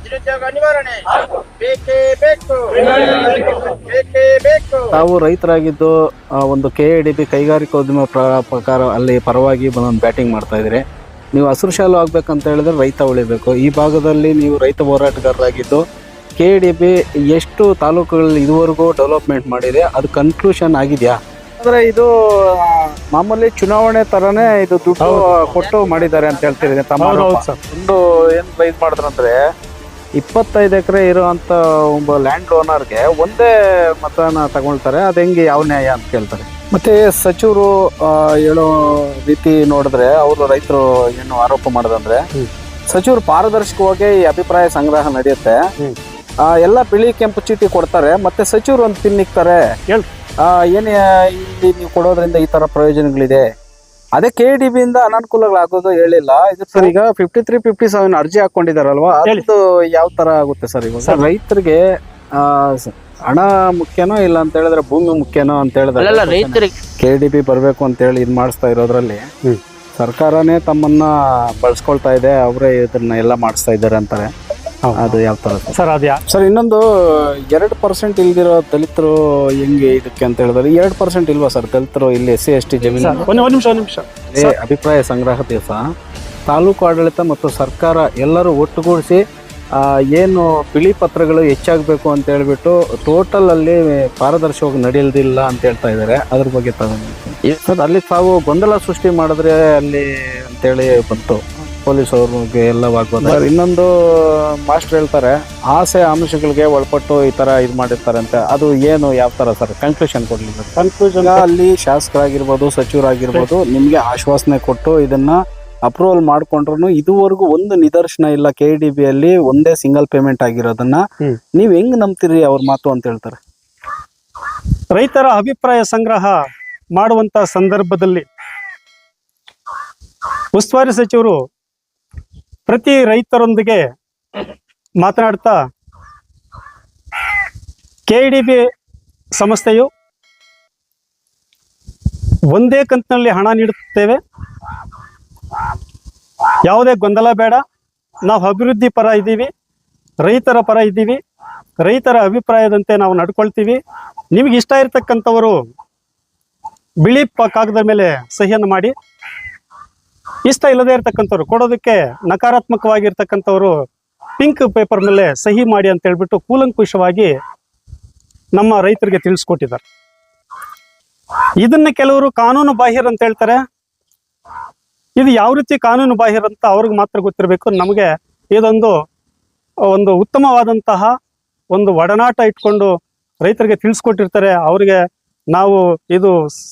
ನಿರುದ್ಯೋಗ ನಿವಾರಣೆ ಬೇಕೇ ಬೇಕು, ಬೇಕೇ ಬೇಕು. ತಾವು ರೈತರಾಗಿದ್ದು ಒಂದು KADB ಕೈಗಾರಿಕೋದ್ಯಮ ಪ್ರಕಾರ ಅಲ್ಲಿ ಪರವಾಗಿ ಬಂದು ಬ್ಯಾಟಿಂಗ್ ಮಾಡ್ತಾ ಇದ್ರಿ. ನೀವು ಹಸಿರು ಶಾಲು ಆಗ್ಬೇಕಂತ ಹೇಳಿದ್ರೆ ರೈತ ಉಳಿಬೇಕು. ಈ ಭಾಗದಲ್ಲಿ ನೀವು ರೈತ ಹೋರಾಟಗಾರರಾಗಿದ್ದು KADB ಎಷ್ಟು ತಾಲೂಕುಗಳಲ್ಲಿ ಇದುವರೆಗೂ ಡೆವಲಪ್ಮೆಂಟ್ ಮಾಡಿದೆ, ಅದು ಕನ್ಕ್ಲೂಷನ್ ಆಗಿದೆಯಾ? ಅಂದ್ರೆ ಇದು ಮಾಮೂಲಿ ಚುನಾವಣೆ ತರನೇ ಇದು ದುಡ್ಡು ಕೊಟ್ಟು ಮಾಡಿದ್ದಾರೆ ಅಂತ ಹೇಳ್ತೀರಿ. ತಮ್ಮ ಒಂದು ಏನ್ ರೈಸ್ ಮಾಡಿದ್ರಂದ್ರೆ 25 ಎಕರೆ ಇರುವಂತ ಒಬ್ಬ ಲ್ಯಾಂಡ್ ಓನರ್ಗೆ ಒಂದೇ ಮತನ ತಗೊಳ್ತಾರೆ, ಅದು ಹೆಂಗೆ, ಯಾವ ನ್ಯಾಯ ಅಂತ ಕೇಳ್ತಾರೆ. ಮತ್ತೆ ಸಚಿವರು ಹೇಳೋ ರೀತಿ ನೋಡಿದ್ರೆ ಅವರು ರೈತರು ಏನು ಆರೋಪ ಮಾಡೋದಂದ್ರೆ ಸಚಿವರು ಪಾರದರ್ಶಕವಾಗಿ ಈ ಅಭಿಪ್ರಾಯ ಸಂಗ್ರಹ ನಡೆಯುತ್ತೆ, ಎಲ್ಲ ಬಿಳಿ ಕೆಂಪು ಚೀಟಿ ಕೊಡ್ತಾರೆ, ಮತ್ತೆ ಸಚಿವರು ಒಂದು ತಿನ್ನಿಕ್ತಾರೆ. ಏನ್ ಇಲ್ಲಿ ನೀವು ಕೊಡೋದ್ರಿಂದ ಈ ತರ ಪ್ರಯೋಜನಗಳಿದೆ, ಅದೇ KADB ಇಂದ ಅನಾನುಕೂಲಗಳಾಗೋದು ಹೇಳಿಲ್ಲ. ಇದು ಸರ್ ಈಗ 53-57 ಅರ್ಜಿ ಹಾಕೊಂಡಿದಾರಲ್ವಾ, ಅದು ಯಾವ ತರ ಆಗುತ್ತೆ ಸರ್? ಈಗ ಸರ್ ರೈತರಿಗೆ ಹಣ ಮುಖ್ಯನೋ ಇಲ್ಲ ಅಂತ ಹೇಳಿದ್ರೆ ಭೂಮಿ ಮುಖ್ಯನೋ ಅಂತ ಹೇಳಿದ್ರೆ ರೈತರಿಗೆ KADB ಬರ್ಬೇಕು ಅಂತ ಹೇಳಿ ಇದು ಮಾಡಿಸ್ತಾ ಇರೋದ್ರಲ್ಲಿ ಸರ್ಕಾರನೇ ತಮ್ಮನ್ನ ಬಳಸ್ಕೊಳ್ತಾ ಇದೆ, ಅವರೇ ಇದನ್ನ ಎಲ್ಲ ಮಾಡಿಸ್ತಾ ಇದ್ದಾರೆ ಅಂತಾರೆ. ಅದು ಯಾವ ತರ ಸರ್? ಅದ್ಯಾ ಸರ್ ಇನ್ನೊಂದು 2% ಇಲ್ದಿರೋ ದಲಿತರು ಹೆಂಗೆ ಇದಕ್ಕೆ ಅಂತ ಹೇಳಿದ್ರೆ 2% ಇಲ್ವಾ ಸರ್ ದಲಿತರು ಇಲ್ಲಿ SC/ST ಜಮೀನು? ಒಂದು ನಿಮಿಷ ಅಭಿಪ್ರಾಯ ಸಂಗ್ರಹ ದಿವಸ ತಾಲೂಕು ಆಡಳಿತ ಮತ್ತು ಸರ್ಕಾರ ಎಲ್ಲರೂ ಒಟ್ಟುಗೂಡಿಸಿ ಏನು ಬಿಳಿ ಪತ್ರಗಳು ಹೆಚ್ಚಾಗಬೇಕು ಅಂತ ಹೇಳ್ಬಿಟ್ಟು ಟೋಟಲ್ ಅಲ್ಲಿ ಪಾರದರ್ಶಕವಾಗಿ ನಡೆಯೋದಿಲ್ಲ ಅಂತ ಹೇಳ್ತಾ ಇದ್ದಾರೆ. ಅದ್ರ ಬಗ್ಗೆ ಸರ್ ಅಲ್ಲಿ ತಾವು ಗೊಂದಲ ಸೃಷ್ಟಿ ಮಾಡಿದ್ರೆ ಅಲ್ಲಿ ಅಂತೇಳಿ ಬಂತು ಪೊಲೀಸ್ ಅವ್ರಿಗೆ ಎಲ್ಲ ಆಗ್ಬೋದು. ಇನ್ನೊಂದು ಮಾಸ್ಟರ್ ಹೇಳ್ತಾರೆ ಆಸೆ ಆಮಿಷಗಳಿಗೆ ಒಳಪಟ್ಟು ಈ ತರ ಇದು ಮಾಡಿರ್ತಾರೆ ಅಂತ, ಅದು ಏನು ಯಾವ ತರ ಸರ್? ಕನ್ಕ್ಲೂಷನ್ ಕೊಡ್ಲಿ. ಕನ್ಕ್ಲೂಷನ್ ಅಲ್ಲಿ ಶಾಸಕರಾಗಿರ್ಬೋದು ಸಚಿವರಾಗಿರ್ಬೋದು ನಿಮ್ಗೆ ಆಶ್ವಾಸನೆ ಕೊಟ್ಟು ಇದನ್ನ ಅಪ್ರೂವಲ್ ಮಾಡ್ಕೊಂಡ್ರು ಇದುವರೆಗೂ ಒಂದು ನಿದರ್ಶನ ಇಲ್ಲ KADB ಅಲ್ಲಿ ಒಂದೇ ಸಿಂಗಲ್ ಪೇಮೆಂಟ್ ಆಗಿರೋದನ್ನ ನೀವ್ ಹೆಂಗ್ ನಂಬ್ತೀರಿ ಅವ್ರ ಮಾತು ಅಂತ ಹೇಳ್ತಾರೆ. ರೈತರ ಅಭಿಪ್ರಾಯ ಸಂಗ್ರಹ ಮಾಡುವಂತ ಸಂದರ್ಭದಲ್ಲಿ ಉಸ್ತುವಾರಿ ಸಚಿವರು ಪ್ರತಿ ರೈತರೊಂದಿಗೆ ಮಾತನಾಡ್ತಾ KADB ಸಂಸ್ಥೆಯು ಒಂದೇ ಕಂತಿನಲ್ಲಿ ಹಣ ನೀಡುತ್ತೇವೆ, ಯಾವುದೇ ಗೊಂದಲ ಬೇಡ, ನಾವು ಅಭಿವೃದ್ಧಿ ಪರ ಇದ್ದೀವಿ, ರೈತರ ಪರ ಇದ್ದೀವಿ, ರೈತರ ಅಭಿಪ್ರಾಯದಂತೆ ನಾವು ನಡ್ಕೊಳ್ತೀವಿ. ನಿಮ್ಗೆ ಇಷ್ಟ ಇರತಕ್ಕಂಥವರು ಬಿಳಿ ಕಾಗದ ಮೇಲೆ ಸಹಿಯನ್ನು ಮಾಡಿ, ಇಷ್ಟ ಇಲ್ಲದೆ ಇರತಕ್ಕಂಥವ್ರು ಕೊಡೋದಕ್ಕೆ ನಕಾರಾತ್ಮಕವಾಗಿರ್ತಕ್ಕಂಥವ್ರು ಪಿಂಕ್ ಪೇಪರ್ ಮೇಲೆ ಸಹಿ ಮಾಡಿ ಅಂತ ಹೇಳ್ಬಿಟ್ಟು ಕೂಲಂಕುಷವಾಗಿ ನಮ್ಮ ರೈತರಿಗೆ ತಿಳಿಸ್ಕೊಟ್ಟಿದ್ದಾರೆ. ಇದನ್ನ ಕೆಲವರು ಕಾನೂನು ಬಾಹಿರ ಅಂತ ಹೇಳ್ತಾರೆ. ಇದು ಯಾವ ರೀತಿ ಕಾನೂನು ಬಾಹಿರ ಅಂತ ಅವ್ರಿಗೆ ಮಾತ್ರ ಗೊತ್ತಿರಬೇಕು. ನಮಗೆ ಇದೊಂದು ಉತ್ತಮವಾದಂತಹ ಒಂದು ಒಡನಾಟ ಇಟ್ಕೊಂಡು ರೈತರಿಗೆ ತಿಳಿಸ್ಕೊಟ್ಟಿರ್ತಾರೆ. ಅವರಿಗೆ ನಾವು ಇದು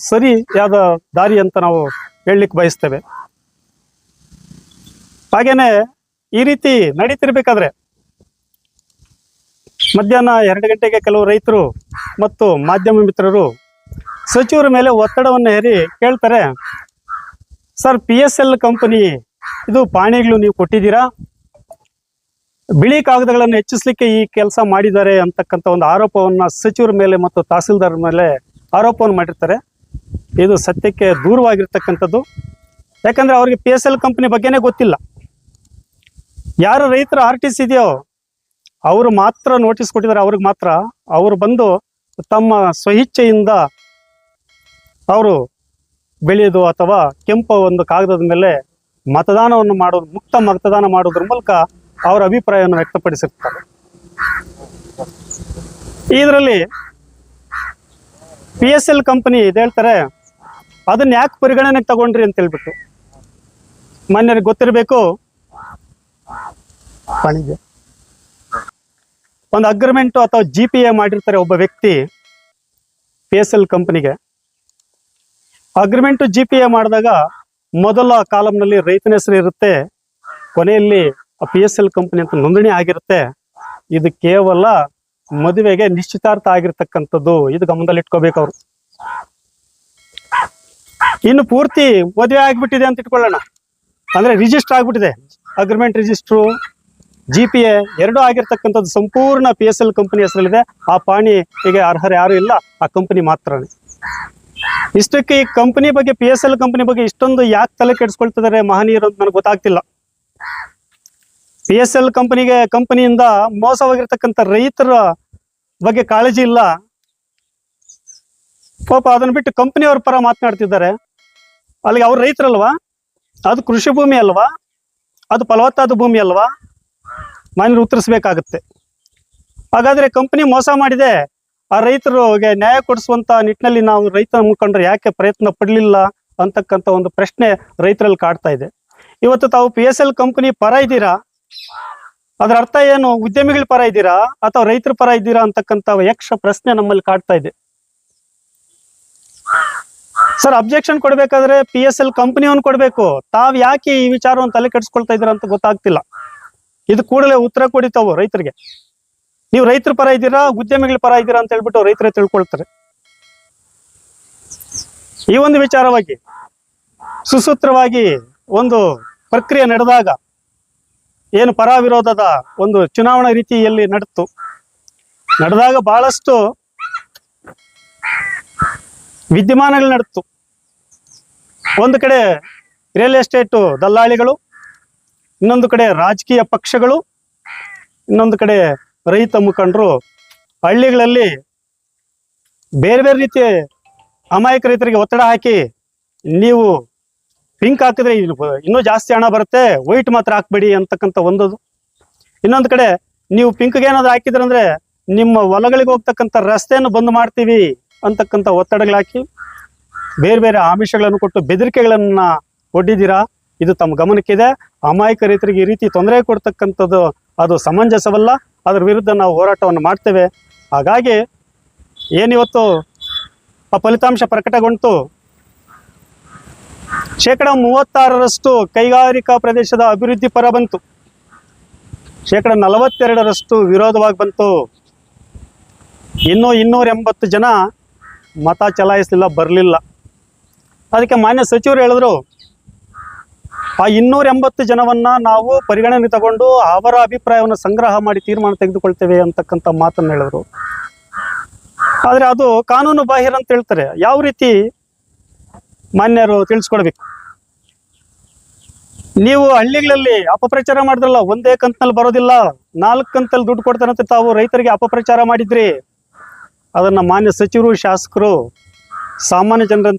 ಸರಿಯಾದ ದಾರಿ ಅಂತ ನಾವು ಹೇಳಲಿಕ್ಕೆ ಬಯಸ್ತೇವೆ. ಹಾಗೇನೆ ಈ ರೀತಿ ನಡೀತಿರ್ಬೇಕಾದ್ರೆ ಮಧ್ಯಾಹ್ನ 2 ಗಂಟೆಗೆ ಕೆಲವು ರೈತರು ಮತ್ತು ಮಾಧ್ಯಮ ಮಿತ್ರರು ಸಚಿವರ ಮೇಲೆ ಒತ್ತಡವನ್ನು ಹೇರಿ ಕೇಳ್ತಾರೆ, ಸರ್ PSL ಕಂಪನಿ ಇದು ಪಾಣಿಗಳು ನೀವು ಕೊಟ್ಟಿದ್ದೀರಾ, ಬಿಳಿ ಕಾಗದಗಳನ್ನು ಹೆಚ್ಚಿಸ್ಲಿಕ್ಕೆ ಈ ಕೆಲಸ ಮಾಡಿದ್ದಾರೆ ಅಂತಕ್ಕಂಥ ಒಂದು ಆರೋಪವನ್ನ ಸಚಿವರ ಮೇಲೆ ಮತ್ತು ತಹಸೀಲ್ದಾರ್ ಮೇಲೆ ಆರೋಪವನ್ನು ಮಾಡಿರ್ತಾರೆ. ಇದು ಸತ್ಯಕ್ಕೆ ದೂರವಾಗಿರ್ತಕ್ಕಂಥದ್ದು. ಯಾಕಂದ್ರೆ ಅವ್ರಿಗೆ PSL ಕಂಪನಿ ಬಗ್ಗೆನೇ ಗೊತ್ತಿಲ್ಲ. ಯಾರು ರೈತರ RTC ಇದೆಯೋ ಅವರು ಮಾತ್ರ ನೋಟಿಸ್ ಕೊಟ್ಟಿದ್ದಾರೆ. ಅವ್ರಿಗೆ ಮಾತ್ರ ಅವರು ಬಂದು ತಮ್ಮ ಸ್ವಇಚ್ಛೆಯಿಂದ ಅವರು ಬೆಳೆಯೋದು ಅಥವಾ ಕೆಂಪು ಒಂದು ಕಾಗದದ ಮೇಲೆ ಮತದಾನವನ್ನು ಮಾಡೋದು, ಮುಕ್ತ ಮತದಾನ ಮಾಡೋದ್ರ ಮೂಲಕ ಅವರ ಅಭಿಪ್ರಾಯವನ್ನು ವ್ಯಕ್ತಪಡಿಸಿರ್ತಾರೆ. ಇದರಲ್ಲಿ PSL ಕಂಪನಿ ಇದು ಹೇಳ್ತಾರೆ, ಅದನ್ನ ಯಾಕೆ ಪರಿಗಣನೆಗೆ ತಗೊಂಡ್ರಿ ಅಂತ ಹೇಳ್ಬಿಟ್ಟು. ಮಾನ್ಯರಿಗೆ ಗೊತ್ತಿರಬೇಕು, ಒಂದು ಅಗ್ರಿಮೆಂಟ್ ಅಥವಾ GPA ಮಾಡಿರ್ತಾರೆ ಒಬ್ಬ ವ್ಯಕ್ತಿ PSL ಕಂಪನಿಗೆ. ಅಗ್ರಿಮೆಂಟ್ GPA ಮಾಡಿದಾಗ ಮೊದಲ ಕಾಲಂನಲ್ಲಿ ರೈತನ ಹೆಸರು ಇರುತ್ತೆ, ಕೊನೆಯಲ್ಲಿ PSL ಕಂಪನಿ ಅಂತ ನೋಂದಣಿ ಆಗಿರುತ್ತೆ. ಇದು ಕೇವಲ ಮದುವೆಗೆ ನಿಶ್ಚಿತಾರ್ಥ ಆಗಿರ್ತಕ್ಕಂಥದ್ದು. ಇದು ಗಮನದಲ್ಲಿ ಇಟ್ಕೋಬೇಕು ಅವರು. ಇನ್ನು ಪೂರ್ತಿ ಮದುವೆ ಆಗ್ಬಿಟ್ಟಿದೆ ಅಂತ ಇಟ್ಕೊಳ್ಳೋಣ, ಅಂದ್ರೆ ರಿಜಿಸ್ಟರ್ ಆಗ್ಬಿಟ್ಟಿದೆ, ಅಗ್ರಿಮೆಂಟ್ ರಿಜಿಸ್ಟ್ರು GPA ಎರಡೂ ಆಗಿರ್ತಕ್ಕಂಥದ್ದು ಸಂಪೂರ್ಣ PSL ಕಂಪನಿ ಹೆಸರಲ್ಲಿದೆ. ಆ ಪಾಣಿಗೆ ಅರ್ಹರು ಯಾರು ಇಲ್ಲ, ಆ ಕಂಪನಿ ಮಾತ್ರನೇ. ಇಷ್ಟಕ್ಕೆ ಈ ಕಂಪನಿ ಬಗ್ಗೆ, PSL ಕಂಪನಿ ಬಗ್ಗೆ ಇಷ್ಟೊಂದು ಯಾಕೆ ತಲೆ ಕೆಡಿಸ್ಕೊಳ್ತಿದ್ದಾರೆ ಮಹನೀಯರು ಅಂತ ನನಗೆ ಗೊತ್ತಾಗ್ತಿಲ್ಲ. PSL ಕಂಪನಿಯಿಂದ ಮೋಸವಾಗಿರ್ತಕ್ಕಂಥ ರೈತರ ಬಗ್ಗೆ ಕಾಳಜಿ ಇಲ್ಲ. ಪಾಪ ಅದನ್ನ ಬಿಟ್ಟು ಕಂಪನಿಯವ್ರ ಪರ ಮಾತನಾಡ್ತಿದ್ದಾರೆ. ಅಲ್ಲಿಗೆ ಅವ್ರು ರೈತರಲ್ವಾ? ಅದು ಕೃಷಿ ಭೂಮಿ ಅಲ್ವಾ? ಅದು ಫಲವತ್ತಾದ ಭೂಮಿ ಅಲ್ವಾ? ಮಾನ್ಯರು ಉತ್ತರಿಸ್ಬೇಕಾಗತ್ತೆ. ಹಾಗಾದ್ರೆ ಕಂಪನಿ ಮೋಸ ಮಾಡಿದೆ, ಆ ರೈತರಿಗೆ ನ್ಯಾಯ ಕೊಡಿಸುವಂತ ನಿಟ್ಟಿನಲ್ಲಿ ನಾವು ರೈತರ ಮುಖಂಡರು ಯಾಕೆ ಪ್ರಯತ್ನ ಪಡಲಿಲ್ಲ ಅಂತಕ್ಕಂಥ ಒಂದು ಪ್ರಶ್ನೆ ರೈತರಲ್ಲಿ ಕಾಡ್ತಾ ಇದೆ. ಇವತ್ತು ತಾವು PSL ಕಂಪನಿ ಪರ ಇದ್ದೀರಾ, ಅದರ ಅರ್ಥ ಏನು? ಉದ್ಯಮಿಗಳ ಪರ ಇದ್ದೀರಾ ಅಥವಾ ರೈತರ ಪರ ಇದ್ದೀರಾ ಅಂತಕ್ಕಂಥ ಯಕ್ಷ ಪ್ರಶ್ನೆ ನಮ್ಮಲ್ಲಿ ಕಾಡ್ತಾ ಇದೆ. ಸರ್, ಅಬ್ಜೆಕ್ಷನ್ ಕೊಡ್ಬೇಕಾದ್ರೆ PSL ಕಂಪನಿಯನ್ನು ಕೊಡ್ಬೇಕು. ತಾವ್ ಯಾಕೆ ಈ ವಿಚಾರವನ್ನು ತಲೆ ಕೆಡಿಸ್ಕೊಳ್ತಾ ಇದ್ದೀರಾ ಅಂತ ಗೊತ್ತಾಗ್ತಿಲ್ಲ. ಇದು ಕೂಡಲೇ ಉತ್ತರ ಕೊಡಿ ತಾವು ರೈತರಿಗೆ. ನೀವು ರೈತರ ಪರ ಇದ್ದೀರಾ, ಉದ್ಯಮಿಗಳ ಪರ ಇದ್ದೀರಾ ಅಂತ ಹೇಳ್ಬಿಟ್ಟು ರೈತರೇ ತಿಳ್ಕೊಳ್ತಾರೆ. ಈ ಒಂದು ವಿಚಾರವಾಗಿ ಸುಸೂತ್ರವಾಗಿ ಒಂದು ಪ್ರಕ್ರಿಯೆ ನಡೆದಾಗ, ಏನು ಪರ ವಿರೋಧದ ಒಂದು ಚುನಾವಣಾ ರೀತಿಯಲ್ಲಿ ನಡೆದಾಗ ಬಹಳಷ್ಟು ವಿದ್ಯಮಾನಗಳು ನಡೆತು. ಒಂದು ಕಡೆ ರಿಯಲ್ ಎಸ್ಟೇಟ್ ದಲ್ಲಾಳಿಗಳು, ಇನ್ನೊಂದು ಕಡೆ ರಾಜಕೀಯ ಪಕ್ಷಗಳು, ಇನ್ನೊಂದು ಕಡೆ ರೈತ ಮುಖಂಡರು ಹಳ್ಳಿಗಳಲ್ಲಿ ಬೇರೆ ಬೇರೆ ರೀತಿಯ ಅಮಾಯಕ ರೈತರಿಗೆ ಒತ್ತಡ ಹಾಕಿ, ನೀವು ಪಿಂಕ್ ಹಾಕಿದ್ರೆ ಇನ್ನೂ ಜಾಸ್ತಿ ಹಣ ಬರುತ್ತೆ, ವೈಟ್ ಮಾತ್ರ ಹಾಕ್ಬೇಡಿ ಅಂತಕ್ಕಂಥ ಒಂದದು. ಇನ್ನೊಂದು ಕಡೆ ನೀವು ಪಿಂಕ್ಗೆ ಏನಾದ್ರು ಹಾಕಿದ್ರಂದ್ರೆ ನಿಮ್ಮ ಹೊಲಗಳಿಗೆ ಹೋಗ್ತಕ್ಕಂಥ ರಸ್ತೆಯನ್ನು ಬಂದ್ ಮಾಡ್ತೀವಿ ಅಂತಕ್ಕಂಥ ಒತ್ತಡಗಳಾಕಿ ಬೇರೆ ಬೇರೆ ಆಮಿಷಗಳನ್ನು ಕೊಟ್ಟು ಬೆದರಿಕೆಗಳನ್ನ ಒಡ್ಡಿದ್ದೀರಾ. ಇದು ತಮ್ಮ ಗಮನಕ್ಕಿದೆ. ಅಮಾಯಕ ರೈತರಿಗೆ ಈ ರೀತಿ ತೊಂದರೆ ಕೊಡ್ತಕ್ಕಂಥದ್ದು ಅದು ಸಮಂಜಸವಲ್ಲ. ಅದರ ವಿರುದ್ಧ ನಾವು ಹೋರಾಟವನ್ನು ಮಾಡ್ತೇವೆ. ಹಾಗಾಗಿ ಏನಿವತ್ತು ಆ ಫಲಿತಾಂಶ ಪ್ರಕಟಗೊಂಡು 36% ಕೈಗಾರಿಕಾ ಪ್ರದೇಶದ ಅಭಿವೃದ್ಧಿ ಪರ ಬಂತು, 42% ವಿರೋಧವಾಗಿ ಬಂತು. ಇನ್ನೂ 280 ಜನ ಮತ ಚಲಾಯಿಸಲಿಲ್ಲ, ಬರಲಿಲ್ಲ. ಅದಕ್ಕೆ ಮಾನ್ಯ ಸಚಿವರು ಹೇಳಿದ್ರು, ಆ 280 ಜನವನ್ನ ನಾವು ಪರಿಗಣನೆ ತಗೊಂಡು ಅವರ ಅಭಿಪ್ರಾಯವನ್ನು ಸಂಗ್ರಹ ಮಾಡಿ ತೀರ್ಮಾನ ತೆಗೆದುಕೊಳ್ತೇವೆ ಅಂತಕ್ಕಂಥ ಮಾತನ್ನು ಹೇಳಿದ್ರು. ಆದ್ರೆ ಅದು ಕಾನೂನು ಬಾಹಿರ ಅಂತ ಹೇಳ್ತಾರೆ. ಯಾವ ರೀತಿ ಮಾನ್ಯರು ತಿಳಿಸ್ಕೊಡ್ಬೇಕು. ನೀವು ಹಳ್ಳಿಗಳಲ್ಲಿ ಅಪಪ್ರಚಾರ ಮಾಡಿದ್ರಲ್ಲ, ಒಂದೇ ಕಂತಿನಲ್ಲಿ ಬರೋದಿಲ್ಲ, 4 ಕಂತಲ್ಲಿ ದುಡ್ಡು ಕೊಡ್ತಾರಂತೆ ತಾವು ರೈತರಿಗೆ ಅಪಪ್ರಚಾರ ಮಾಡಿದ್ರಿ. ಅದನ್ನ ಮಾನ್ಯ ಸಚಿವರು, ಶಾಸಕರು ಸಾಮಾನ್ಯ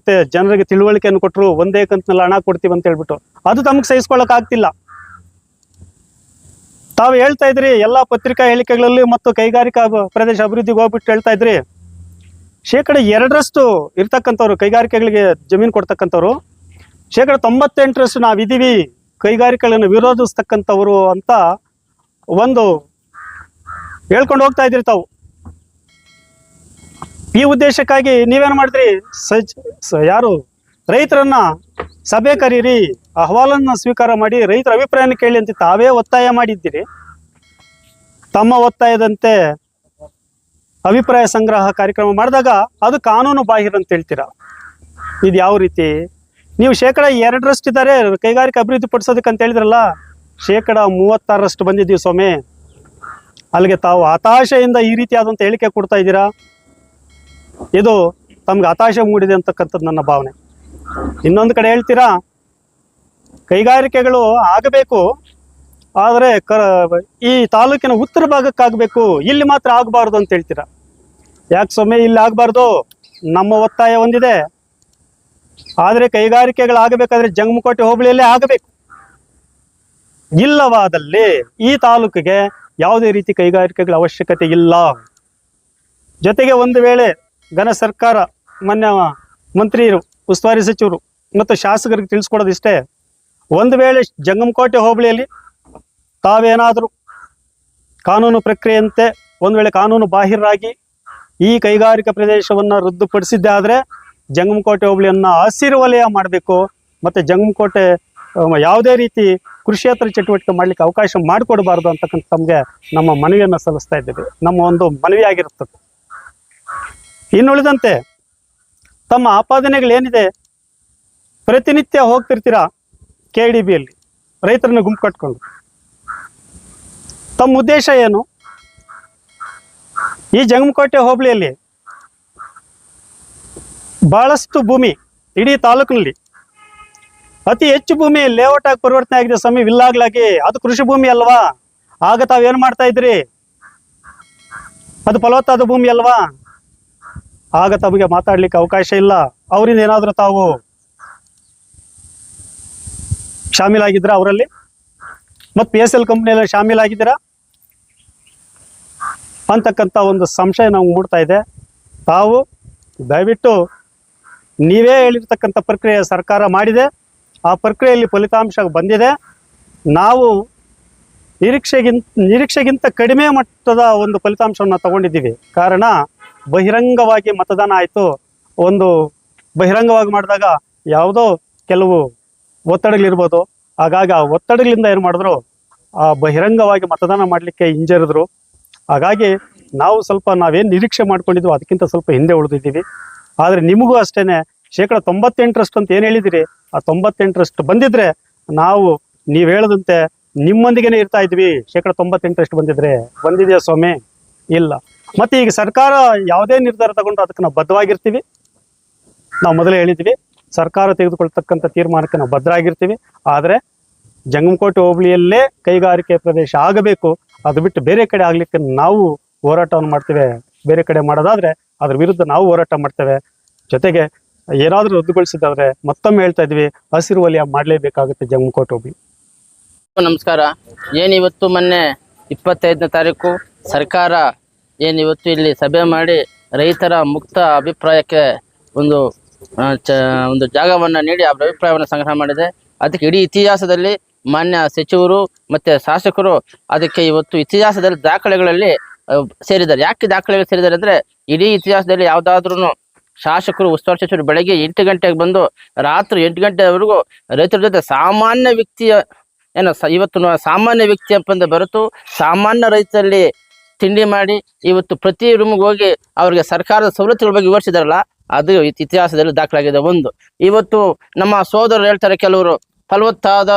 ಜನರಿಗೆ ತಿಳುವಳಿಕೆಯನ್ನು ಕೊಟ್ಟರು. ಒಂದೇ ಕಂತಿನಲ್ಲಿ ಹಣ ಕೊಡ್ತೀವಿ ಅಂತ ಹೇಳ್ಬಿಟ್ಟು ಅದು ತಮಗೆ ಸಹಿಸ್ಕೊಳ್ಳಕ್ ಆಗ್ತಿಲ್ಲ. ತಾವು ಹೇಳ್ತಾ ಇದ್ರಿ ಎಲ್ಲಾ ಪತ್ರಿಕಾ ಹೇಳಿಕೆಗಳಲ್ಲಿ ಮತ್ತು ಕೈಗಾರಿಕಾ ಪ್ರದೇಶ ಅಭಿವೃದ್ಧಿಗೆ ಹೋಗ್ಬಿಟ್ಟು ಹೇಳ್ತಾ ಇದ್ರಿ, 2% ಇರ್ತಕ್ಕಂಥವ್ರು ಕೈಗಾರಿಕೆಗಳಿಗೆ ಜಮೀನು ಕೊಡ್ತಕ್ಕಂಥವ್ರು, 98% ನಾವಿದ್ದೀವಿ ಕೈಗಾರಿಕೆಗಳನ್ನು ವಿರೋಧಿಸ್ತಕ್ಕಂಥವ್ರು ಅಂತ ಒಂದು ಹೇಳ್ಕೊಂಡು ಹೋಗ್ತಾ ಇದ್ರಿ ತಾವು. ಈ ಉದ್ದೇಶಕ್ಕಾಗಿ ನೀವೇನು ಮಾಡಿದ್ರಿ, ಯಾರು ರೈತರನ್ನ ಸಭೆ ಕರೀರಿ, ಅಹವಾಲನ್ನ ಸ್ವೀಕಾರ ಮಾಡಿ ರೈತರ ಅಭಿಪ್ರಾಯನ ಕೇಳಿ ಅಂತ ತಾವೇ ಒತ್ತಾಯ ಮಾಡಿದ್ದೀರಿ. ತಮ್ಮ ಒತ್ತಾಯದಂತೆ ಅಭಿಪ್ರಾಯ ಸಂಗ್ರಹ ಕಾರ್ಯಕ್ರಮ ಮಾಡಿದಾಗ ಅದು ಕಾನೂನು ಬಾಹಿರ ಅಂತ ಹೇಳ್ತೀರಾ. ಇದು ಯಾವ ರೀತಿ? ನೀವು 2% ಇದ್ದಾರೆ ಕೈಗಾರಿಕೆ ಅಭಿವೃದ್ಧಿ ಪಡಿಸೋದಕ್ಕೆ ಅಂತ ಹೇಳಿದ್ರಲ್ಲ, 36% ಬಂದಿದ್ದೀವಿ ಸ್ವಾಮಿ. ಅಲ್ಲಿಗೆ ತಾವು ಹತಾಶೆಯಿಂದ ಈ ರೀತಿಯಾದಂಥ ಹೇಳಿಕೆ ಕೊಡ್ತಾ ಇದ್ದೀರಾ. ಇದು ತಮ್ಗೆ ಹತಾಶೆ ಮೂಡಿದೆ ಅಂತಕ್ಕಂಥದ್ದು ನನ್ನ ಭಾವನೆ. ಇನ್ನೊಂದು ಕಡೆ ಹೇಳ್ತೀರಾ ಕೈಗಾರಿಕೆಗಳು ಆಗಬೇಕು, ಆದರೆ ಈ ತಾಲೂಕಿನ ಉತ್ತರ ಭಾಗಕ್ಕಾಗಬೇಕು, ಇಲ್ಲಿ ಮಾತ್ರ ಆಗಬಾರ್ದು ಅಂತ ಹೇಳ್ತೀರಾ. ಯಾಕೆ ಸ್ವಾಮಿ ಇಲ್ಲಿ ಆಗಬಾರ್ದು? ನಮ್ಮ ಒತ್ತಾಯ ಒಂದಿದೆ. ಆದರೆ ಕೈಗಾರಿಕೆಗಳಾಗಬೇಕಾದ್ರೆ ಜಂಗಮಕೋಟೆ ಹೋಬಳಿಯಲ್ಲೇ ಆಗಬೇಕು. ಇಲ್ಲವಾದಲ್ಲಿ ಈ ತಾಲೂಕಿಗೆ ಯಾವುದೇ ರೀತಿ ಕೈಗಾರಿಕೆಗಳ ಅವಶ್ಯಕತೆ ಇಲ್ಲ. ಜೊತೆಗೆ ಒಂದು ವೇಳೆ ಘನ ಸರ್ಕಾರ, ಮಾನ್ಯ ಮಂತ್ರಿಯರು, ಉಸ್ತುವಾರಿ ಸಚಿವರು ಮತ್ತು ಶಾಸಕರಿಗೆ ತಿಳಿಸ್ಕೊಡೋದಿಷ್ಟೇ, ಒಂದು ವೇಳೆ ಜಂಗಮಕೋಟೆ ಹೋಬಳಿಯಲ್ಲಿ ತಾವೇನಾದರೂ ಕಾನೂನು ಪ್ರಕ್ರಿಯೆಯಂತೆ ಒಂದು ವೇಳೆ ಕಾನೂನು ಬಾಹಿರಾಗಿ ಈ ಕೈಗಾರಿಕಾ ಪ್ರದೇಶವನ್ನು ರದ್ದುಪಡಿಸಿದ್ದೇ ಆದರೆ ಜಂಗಮಕೋಟೆ ಹೋಬಳಿಯನ್ನು ಹಸಿರು ವಲಯ ಮಾಡಬೇಕು. ಮತ್ತು ಜಂಗಮಕೋಟೆ ಯಾವುದೇ ರೀತಿ ಕೃಷಿಯೇತರ ಚಟುವಟಿಕೆ ಮಾಡಲಿಕ್ಕೆ ಅವಕಾಶ ಮಾಡಿಕೊಡಬಾರ್ದು ಅಂತಕ್ಕಂಥ ತಮಗೆ ನಮ್ಮ ಮನವಿಯನ್ನು ಸಲ್ಲಿಸ್ತಾ ಇದ್ದೇವೆ. ನಮ್ಮ ಒಂದು ಮನವಿ ಆಗಿರುತ್ತದೆ. ಇನ್ನುಳಿದಂತೆ ತಮ್ಮ ಆಪಾದನೆಗಳೇನಿದೆ, ಪ್ರತಿನಿತ್ಯ ಹೋಗ್ತಿರ್ತೀರಾ KDBಯಲ್ಲಿ ರೈತರನ್ನ ಗುಂಪು ಕಟ್ಕೊಂಡು. ತಮ್ಮ ಉದ್ದೇಶ ಏನು? ಈ ಜಂಗಮಕೋಟೆ ಹೋಬಳಿಯಲ್ಲಿ ಬಹಳಷ್ಟು ಭೂಮಿ, ಇಡೀ ತಾಲೂಕಿನಲ್ಲಿ ಅತಿ ಹೆಚ್ಚು ಭೂಮಿ ಲೇಔಟ್ ಆಗಿ ಪರಿವರ್ತನೆ ಆಗಿದೆ ಸ್ವಾಮಿ, ವಿಲ್ಲಾಗ್ಲಾಗಿ. ಅದು ಕೃಷಿ ಭೂಮಿ ಅಲ್ವಾ? ಆಗ ತಾವೇನ್ ಮಾಡ್ತಾ ಇದ್ರಿ? ಅದು ಫಲವತ್ತಾದ ಭೂಮಿ ಅಲ್ವಾ? ಆಗ ತಮಗೆ ಮಾತಾಡ್ಲಿಕ್ಕೆ ಅವಕಾಶ ಇಲ್ಲ. ಅವರಿಂದ ಏನಾದ್ರೂ ತಾವು ಶಾಮೀಲಾಗಿದ್ದೀರಾ ಅವರಲ್ಲಿ? ಮತ್ತು PSL ಕಂಪ್ನಿಯಲ್ಲಿ ಶಾಮೀಲಾಗಿದ್ದೀರಾ ಅಂತಕ್ಕಂಥ ಒಂದು ಸಂಶಯ ನಾವು ಮೂಡ್ತಾ ಇದೆ. ತಾವು ದಯವಿಟ್ಟು ನೀವೇ ಹೇಳಿರ್ತಕ್ಕಂಥ ಪ್ರಕ್ರಿಯೆ ಸರ್ಕಾರ ಮಾಡಿದೆ, ಆ ಪ್ರಕ್ರಿಯೆಯಲ್ಲಿ ಫಲಿತಾಂಶ ಬಂದಿದೆ. ನಾವು ನಿರೀಕ್ಷೆಗಿಂತ ಕಡಿಮೆ ಮಟ್ಟದ ಒಂದು ಫಲಿತಾಂಶವನ್ನು ತಗೊಂಡಿದ್ದೀವಿ. ಕಾರಣ ಬಹಿರಂಗವಾಗಿ ಮತದಾನ ಆಯಿತು. ಒಂದು ಬಹಿರಂಗವಾಗಿ ಮಾಡಿದಾಗ ಯಾವುದೋ ಕೆಲವು ಒತ್ತಡಗಳಿರ್ಬೋದು, ಹಾಗಾಗಿ ಆ ಒತ್ತಡಗಳಿಂದ ಏನು ಮಾಡಿದ್ರು, ಆ ಬಹಿರಂಗವಾಗಿ ಮತದಾನ ಮಾಡಲಿಕ್ಕೆ ಹಿಂಜರಿದ್ರು. ಹಾಗಾಗಿ ನಾವು ಸ್ವಲ್ಪ ನಾವೇನು ನಿರೀಕ್ಷೆ ಮಾಡ್ಕೊಂಡಿದ್ವಿ ಅದಕ್ಕಿಂತ ಸ್ವಲ್ಪ ಹಿಂದೆ ಉಳಿದಿದ್ದೀವಿ. ಆದರೆ ನಿಮಗೂ ಅಷ್ಟೇ 98% ಅಂತ ಏನು ಹೇಳಿದಿರಿ, ಆ 98% ಬಂದಿದ್ರೆ ನಾವು ನೀವು ಹೇಳದಂತೆ ನಿಮ್ಮೊಂದಿಗೇನೆ ಇರ್ತಾ ಇದ್ವಿ. 98% ಬಂದಿದೆಯಾ ಸ್ವಾಮಿ? ಇಲ್ಲ. ಮತ್ತೆ ಈಗ ಸರ್ಕಾರ ಯಾವುದೇ ನಿರ್ಧಾರ ತಗೊಂಡ್ರು ಅದಕ್ಕೆ ನಾವು ಬದ್ಧವಾಗಿರ್ತೀವಿ. ನಾವು ಮೊದಲೇ ಹೇಳಿದ್ವಿ, ಸರ್ಕಾರ ತೆಗೆದುಕೊಳ್ತಕ್ಕಂಥ ತೀರ್ಮಾನಕ್ಕೆ ನಾವು ಬದ್ಧರಾಗಿರ್ತೀವಿ. ಆದರೆ ಜಂಗಮಕೋಟೆ ಹೋಬಳಿಯಲ್ಲೇ ಕೈಗಾರಿಕೆ ಪ್ರದೇಶ ಆಗಬೇಕು, ಅದು ಬಿಟ್ಟು ಬೇರೆ ಕಡೆ ಆಗ್ಲಿಕ್ಕೆ ನಾವು ಹೋರಾಟವನ್ನು ಮಾಡ್ತೇವೆ. ಬೇರೆ ಕಡೆ ಮಾಡೋದಾದ್ರೆ ಅದ್ರ ವಿರುದ್ಧ ನಾವು ಹೋರಾಟ ಮಾಡ್ತೇವೆ. ಜೊತೆಗೆ ಏನಾದರೂ ರದ್ದುಗೊಳಿಸಿದಾದ್ರೆ ಮತ್ತೊಮ್ಮೆ ಹೇಳ್ತಾ ಇದ್ವಿ, ಹಸಿರು ವಲಯ ಮಾಡಲೇಬೇಕಾಗುತ್ತೆ ಜಂಗಮಕೋಟೆ ಹೋಬಳಿ. ನಮಸ್ಕಾರ. ಏನಿವತ್ತು ಮೊನ್ನೆ 25ನೇ ತಾರೀಕು ಸರ್ಕಾರ ಏನಿವತ್ತು ಇಲ್ಲಿ ಸಭೆ ಮಾಡಿ ರೈತರ ಮುಕ್ತ ಅಭಿಪ್ರಾಯಕ್ಕೆ ಒಂದು ಜಾಗವನ್ನು ನೀಡಿ ಆ ಅಭಿಪ್ರಾಯವನ್ನು ಸಂಗ್ರಹ ಮಾಡಿದೆ. ಅದಕ್ಕೆ ಇಡೀ ಇತಿಹಾಸದಲ್ಲಿ ಮಾನ್ಯ ಸಚಿವರು ಮತ್ತೆ ಶಾಸಕರು ಅದಕ್ಕೆ ಇವತ್ತು ಇತಿಹಾಸದಲ್ಲಿ ದಾಖಲೆಗಳಲ್ಲಿ ಸೇರಿದ್ದಾರೆ. ಯಾಕೆ ದಾಖಲೆಗಳು ಸೇರಿದ್ದಾರೆ ಅಂದ್ರೆ, ಇಡೀ ಇತಿಹಾಸದಲ್ಲಿ ಯಾವುದಾದ್ರೂ ಶಾಸಕರು ಉಸ್ತುವಾರಿ ಸಚಿವರು ಬೆಳಗ್ಗೆ 8 ಗಂಟೆಗೆ ಬಂದು ರಾತ್ರಿ 8 ಗಂಟೆವರೆಗೂ ರೈತರ ಜೊತೆ ಸಾಮಾನ್ಯ ವ್ಯಕ್ತಿಯ ಇವತ್ತು ಸಾಮಾನ್ಯ ವ್ಯಕ್ತಿ ಅಂತ ಬರುತ್ತು ಸಾಮಾನ್ಯ ರೈತರಲ್ಲಿ ತಿಂಡಿ ಮಾಡಿ ಇವತ್ತು ಪ್ರತಿ ರೂಮ್ಗೆ ಹೋಗಿ ಅವ್ರಿಗೆ ಸರ್ಕಾರದ ಸವಲತ್ತುಗಳ ಬಗ್ಗೆ ವಿವರಿಸಿದಾರಲ್ಲ, ಅದು ಇತಿಹಾಸದಲ್ಲಿ ದಾಖಲಾಗಿದೆ. ಒಂದು ಇವತ್ತು ನಮ್ಮ ಸೋದರರು ಹೇಳ್ತಾರೆ ಕೆಲವರು ಫಲವತ್ತಾದ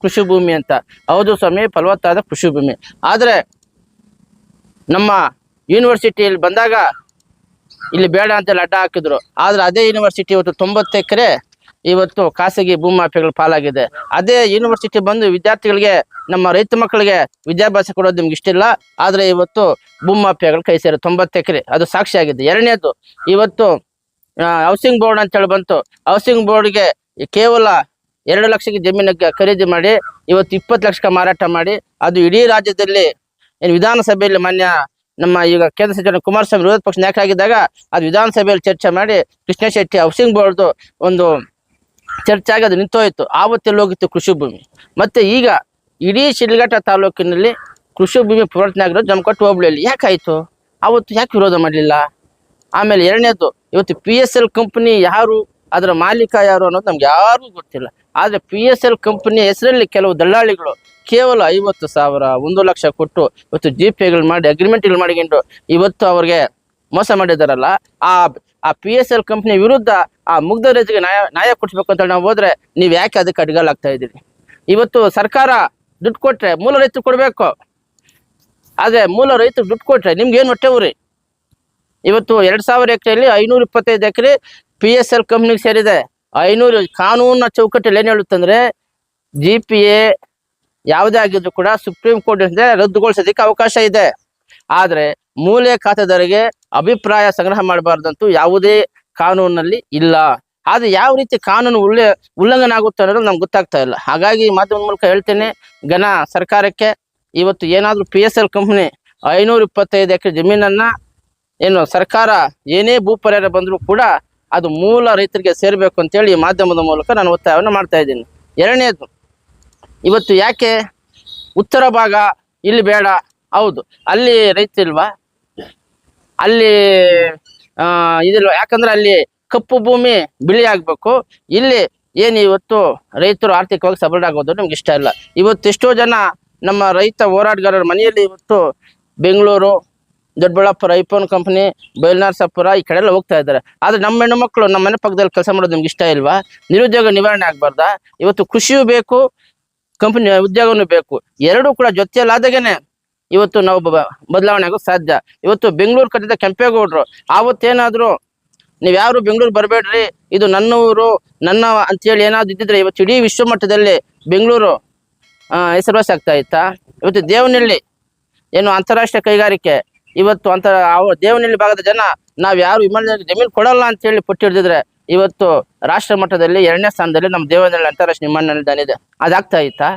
ಕೃಷಿ ಭೂಮಿ ಅಂತ. ಹೌದು ಸ್ವಾಮಿ, ಫಲವತ್ತಾದ ಕೃಷಿ ಭೂಮಿ. ಆದರೆ ನಮ್ಮ ಯೂನಿವರ್ಸಿಟಿಯಲ್ಲಿ ಬಂದಾಗ ಇಲ್ಲಿ ಬೇಡ ಅಂತೇಳಿ ಅಡ್ಡ ಹಾಕಿದ್ರು. ಆದ್ರೆ ಅದೇ ಯೂನಿವರ್ಸಿಟಿ ಇವತ್ತು 90 ಎಕರೆ ಇವತ್ತು ಖಾಸಗಿ ಭೂಮಾಫಿಯಾಗಳ ಪಾಲಾಗಿದೆ. ಅದೇ ಯೂನಿವರ್ಸಿಟಿ ಬಂದು ವಿದ್ಯಾರ್ಥಿಗಳಿಗೆ, ನಮ್ಮ ರೈತ ಮಕ್ಕಳಿಗೆ ವಿದ್ಯಾಭ್ಯಾಸ ಕೊಡೋದು ನಿಮ್ಗೆ ಇಷ್ಟ ಇಲ್ಲ, ಆದ್ರೆ ಇವತ್ತು ಭೂಮಾಫಿಯಾಗಳ ಕೈ ಸೇರಿ 90 ಎಕರೆ ಅದು ಸಾಕ್ಷಿಯಾಗಿದೆ. ಎರಡನೇದು, ಇವತ್ತು ಹೌಸಿಂಗ್ ಬೋರ್ಡ್ ಅಂತೇಳಿ ಬಂತು. ಹೌಸಿಂಗ್ ಬೋರ್ಡ್ಗೆ ಕೇವಲ 2 ಲಕ್ಷಕ್ಕೆ ಜಮೀನಿಗೆ ಖರೀದಿ ಮಾಡಿ ಇವತ್ತು 20 ಲಕ್ಷಕ್ಕೆ ಮಾರಾಟ ಮಾಡಿ, ಅದು ಇಡೀ ರಾಜ್ಯದಲ್ಲಿ ಏನು ವಿಧಾನಸಭೆಯಲ್ಲಿ ಮಾನ್ಯ ನಮ್ಮ ಈಗ ಕೇಂದ್ರ ಸಚಿವ ಕುಮಾರಸ್ವಾಮಿ ವಿರೋಧ ಪಕ್ಷ ನಾಯಕರಾಗಿದ್ದಾಗ ಅದು ವಿಧಾನಸಭೆಯಲ್ಲಿ ಚರ್ಚೆ ಮಾಡಿ ಕೃಷ್ಣ ಶೆಟ್ಟಿ ಹೌಸಿಂಗ್ ಬೋರ್ಡ್ದು ಒಂದು ಚರ್ಚೆ ಆಗಿ ಅದು ನಿಂತೋಯ್ತು. ಆವತ್ತೆಲ್ಲಿ ಹೋಗಿತ್ತು ಕೃಷಿ ಭೂಮಿ. ಮತ್ತೆ ಈಗ ಇಡೀ ಶಿಡ್ಲಘಟ್ಟ ತಾಲೂಕಿನಲ್ಲಿ ಕೃಷಿ ಭೂಮಿ ಪರಿವರ್ತನೆ ಆಗಿರೋದು ಜಂಗಮಕೋಟೆ ಹೋಬಳಿಯಲ್ಲಿ. ಯಾಕಾಯ್ತು? ಅವತ್ತು ಯಾಕೆ ವಿರೋಧ ಮಾಡಲಿಲ್ಲ? ಆಮೇಲೆ ಎರಡನೇದು, ಇವತ್ತು PSL ಕಂಪನಿ ಯಾರು, ಅದರ ಮಾಲೀಕ ಯಾರು ಅನ್ನೋದು ನಮ್ಗೆ ಯಾರಿಗೂ ಗೊತ್ತಿಲ್ಲ. ಆದರೆ PSL ಕಂಪನಿ ಹೆಸರಲ್ಲಿ ಕೆಲವು ದಳ್ಳಾಳಿಗಳು ಕೇವಲ 50,000 1 ಲಕ್ಷ ಕೊಟ್ಟು ಇವತ್ತು GPAಗಳು ಮಾಡಿ ಅಗ್ರಿಮೆಂಟ್ಗಳು ಮಾಡಿಕೊಂಡು ಇವತ್ತು ಅವ್ರಿಗೆ ಮೋಸ ಮಾಡಿದಾರಲ್ಲ. ಆ PSL ಕಂಪನಿ ವಿರುದ್ಧ ಆ ಮುಗ್ಧ ರೈತರಿಗೆ ನ್ಯಾಯ ಕೊಡಿಸ್ಬೇಕು ಅಂತ ನಾವು ಹೋದ್ರೆ ನೀವು ಯಾಕೆ ಅದಕ್ಕೆ ಅಡ್ಗಾಲಾಗ್ತಾ ಇದ್ದೀರಿ? ಇವತ್ತು ಸರ್ಕಾರ ದುಡ್ಡು ಕೊಟ್ರೆ ಮೂಲ ರೈತರು ಕೊಡಬೇಕು. ಆದರೆ ಮೂಲ ರೈತರು ದುಡ್ಡು ಕೊಟ್ರೆ ನಿಮ್ಗೆ ಏನು ಹೊಟ್ಟೆ ಊರಿ? ಇವತ್ತು 2000 ಎಕರೆಯಲ್ಲಿ 525 ಎಕರೆ PSL ಕಂಪ್ನಿಗೆ ಸೇರಿದೆ. 500 ಕಾನೂನಿನ ಚೌಕಟ್ಟಲ್ಲಿ ಏನು ಹೇಳುತ್ತಂದ್ರೆ, GPA ಯಾವುದೇ ಆಗಿದ್ರು ಕೂಡ ಸುಪ್ರೀಂ ಕೋರ್ಟ್ ರದ್ದುಗೊಳಿಸೋದಕ್ಕೆ ಅವಕಾಶ ಇದೆ. ಆದರೆ ಮೂಲೆ ಖಾತೆದಾರರಿಗೆ ಅಭಿಪ್ರಾಯ ಸಂಗ್ರಹ ಮಾಡಬಾರ್ದಂತೂ ಯಾವುದೇ ಕಾನೂನಲ್ಲಿ ಇಲ್ಲ. ಆದರೆ ಯಾವ ರೀತಿ ಕಾನೂನು ಉಲ್ಲಂಘನೆ ಆಗುತ್ತೆ ಅನ್ನೋದು ನಮ್ಗೆ ಗೊತ್ತಾಗ್ತಾ ಇಲ್ಲ. ಹಾಗಾಗಿ ಮಾಧ್ಯಮದ ಮೂಲಕ ಹೇಳ್ತೇನೆ, ಘನ ಸರ್ಕಾರಕ್ಕೆ ಇವತ್ತು ಏನಾದರೂ PSL ಕಂಪ್ನಿ 525 ಎಕರೆ ಜಮೀನನ್ನ ಏನು ಸರ್ಕಾರ ಏನೇ ಭೂ ಪರಿಹಾರ ಬಂದರೂ ಕೂಡ ಅದು ಮೂಲ ರೈತರಿಗೆ ಸೇರಬೇಕು ಅಂತೇಳಿ ಈ ಮಾಧ್ಯಮದ ಮೂಲಕ ನಾನು ಒತ್ತಾಯವನ್ನು ಮಾಡ್ತಾ ಇದ್ದೀನಿ. ಎರಡನೇದು, ಇವತ್ತು ಯಾಕೆ ಉತ್ತರ ಭಾಗ ಇಲ್ಲಿ ಬೇಡ? ಹೌದು, ಅಲ್ಲಿ ರೈತ ಇಲ್ವಾ? ಅಲ್ಲಿ ಇದಿಲ್ವಾ? ಯಾಕಂದ್ರೆ ಅಲ್ಲಿ ಕಪ್ಪು ಭೂಮಿ ಬಿಳಿ ಆಗ್ಬೇಕು. ಇಲ್ಲಿ ಏನು ಇವತ್ತು ರೈತರು ಆರ್ಥಿಕವಾಗಿ ಸಬಲ ಆಗೋದು ನಮ್ಗೆ ಇಷ್ಟ ಇಲ್ಲ. ಇವತ್ತು ಎಷ್ಟೋ ಜನ ನಮ್ಮ ರೈತ ಹೋರಾಟಗಾರರ ಮನೆಯಲ್ಲಿ ಇವತ್ತು ಬೆಂಗಳೂರು, ದೊಡ್ಡಬಳ್ಳಾಪುರ, ಐಫೋನ್ ಕಂಪ್ನಿ, ಬಯಲ್ನಾರ್ಸಾಪುರ ಈ ಕಡೆ ಎಲ್ಲ ಹೋಗ್ತಾ ಇದ್ದಾರೆ. ಆದರೆ ನಮ್ಮ ಹೆಣ್ಣು ಮಕ್ಕಳು ನಮ್ಮ ಮನೆ ಪಕ್ಕದಲ್ಲಿ ಕೆಲಸ ಮಾಡೋದು ನಿಮ್ಗೆ ಇಷ್ಟ ಇಲ್ವಾ? ನಿರುದ್ಯೋಗ ನಿವಾರಣೆ ಆಗ್ಬಾರ್ದಾ? ಇವತ್ತು ಕೃಷಿಯೂ ಬೇಕು, ಕಂಪನಿ ಉದ್ಯೋಗನೂ ಬೇಕು. ಎರಡೂ ಕೂಡ ಜೊತೆಯಲ್ಲಾದಾಗೇನೆ ಇವತ್ತು ನಾವು ಬದಲಾವಣೆ ಆಗೋದು ಸಾಧ್ಯ. ಇವತ್ತು ಬೆಂಗಳೂರು ಕಟ್ಟಿದ ಕೆಂಪೇಗೌಡರು ಆವತ್ತೇನಾದರೂ ನೀವು ಯಾರು ಬೆಂಗಳೂರು ಬರಬೇಡ್ರಿ, ಇದು ನನ್ನ ಊರು ನನ್ನ ಅಂತೇಳಿ ಏನಾದ್ರು ಇದ್ದಿದ್ರೆ ಇವತ್ತು ಇಡೀ ವಿಶ್ವ ಮಟ್ಟದಲ್ಲಿ ಬೆಂಗಳೂರು ಹೆಸರುವಾಸಿ ಆಗ್ತಾ ಇತ್ತಾ? ಇವತ್ತು ದೇವನಹಳ್ಳಿ ಏನು ಅಂತಾರಾಷ್ಟ್ರೀಯ ಕೈಗಾರಿಕೆ, ಇವತ್ತು ದೇವನಹಳ್ಳಿ ಭಾಗದ ಜನ ನಾವು ಯಾರು ವಿಮಾನದಲ್ಲಿ ಜಮೀನು ಕೊಡಲ್ಲ ಅಂತೇಳಿ ಪಟ್ಟಿಡ್ದಿದ್ರೆ ಇವತ್ತು ರಾಷ್ಟ್ರ ಮಟ್ಟದಲ್ಲಿ 2ನೇ ಸ್ಥಾನದಲ್ಲಿ ನಮ್ಮ ದೇವನಹಳ್ಳಿ ಅಂತಾರಾಷ್ಟ್ರೀಯ ವಿಮಾನ ನಿಲ್ದಾಣ ಇದೆ. ಅದಾಗ್ತಾ ಇತ್ತಾ?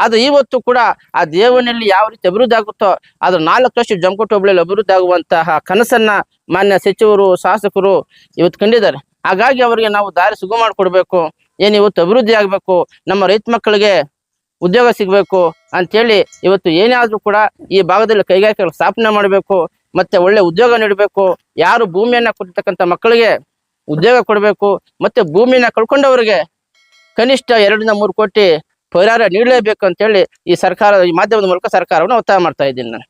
ಅದು ಇವತ್ತು ಕೂಡ ಆ ದೇವನಹಳ್ಳಿ ಯಾವ ರೀತಿ ಅಭಿವೃದ್ಧಿ ಆಗುತ್ತೋ ಅದ್ರ 4 ವರ್ಷ ಜಮಖಂಡಿ ಹೋಬಳಿಯಲ್ಲಿ ಅಭಿವೃದ್ಧಿ ಆಗುವಂತಹ ಕನಸನ್ನ ಮಾನ್ಯ ಸಚಿವರು ಶಾಸಕರು ಇವತ್ತು ಕಂಡಿದ್ದಾರೆ. ಹಾಗಾಗಿ ಅವರಿಗೆ ನಾವು ದಾರಿ ಸುಗಮ ಮಾಡಿಕೊಡ್ಬೇಕು. ಏನು ಇವತ್ತು ಅಭಿವೃದ್ಧಿ ಆಗಬೇಕು, ನಮ್ಮ ರೈತ ಮಕ್ಕಳಿಗೆ ಉದ್ಯೋಗ ಸಿಗಬೇಕು ಅಂತೇಳಿ ಇವತ್ತು ಏನೇ ಆದ್ರೂ ಕೂಡ ಈ ಭಾಗದಲ್ಲಿ ಕೈಗಾರಿಕೆಗಳು ಸ್ಥಾಪನೆ ಮಾಡಬೇಕು, ಮತ್ತೆ ಒಳ್ಳೆ ಉದ್ಯೋಗ ನೀಡಬೇಕು. ಯಾರು ಭೂಮಿಯನ್ನ ಕೊಟ್ಟಿರ್ತಕ್ಕಂಥ ಮಕ್ಕಳಿಗೆ ಉದ್ಯೋಗ ಕೊಡಬೇಕು, ಮತ್ತೆ ಭೂಮಿಯನ್ನ ಕಳ್ಕೊಂಡವರಿಗೆ ಕನಿಷ್ಠ 2-3 ಕೋಟಿ ಪರಿಹಾರ ನೀಡಲೇಬೇಕು ಅಂತೇಳಿ ಈ ಮಾಧ್ಯಮದ ಮೂಲಕ ಸರ್ಕಾರವನ್ನು ಒತ್ತಾಯ ಮಾಡ್ತಾ ಇದ್ದೀನಿ ನಾನು.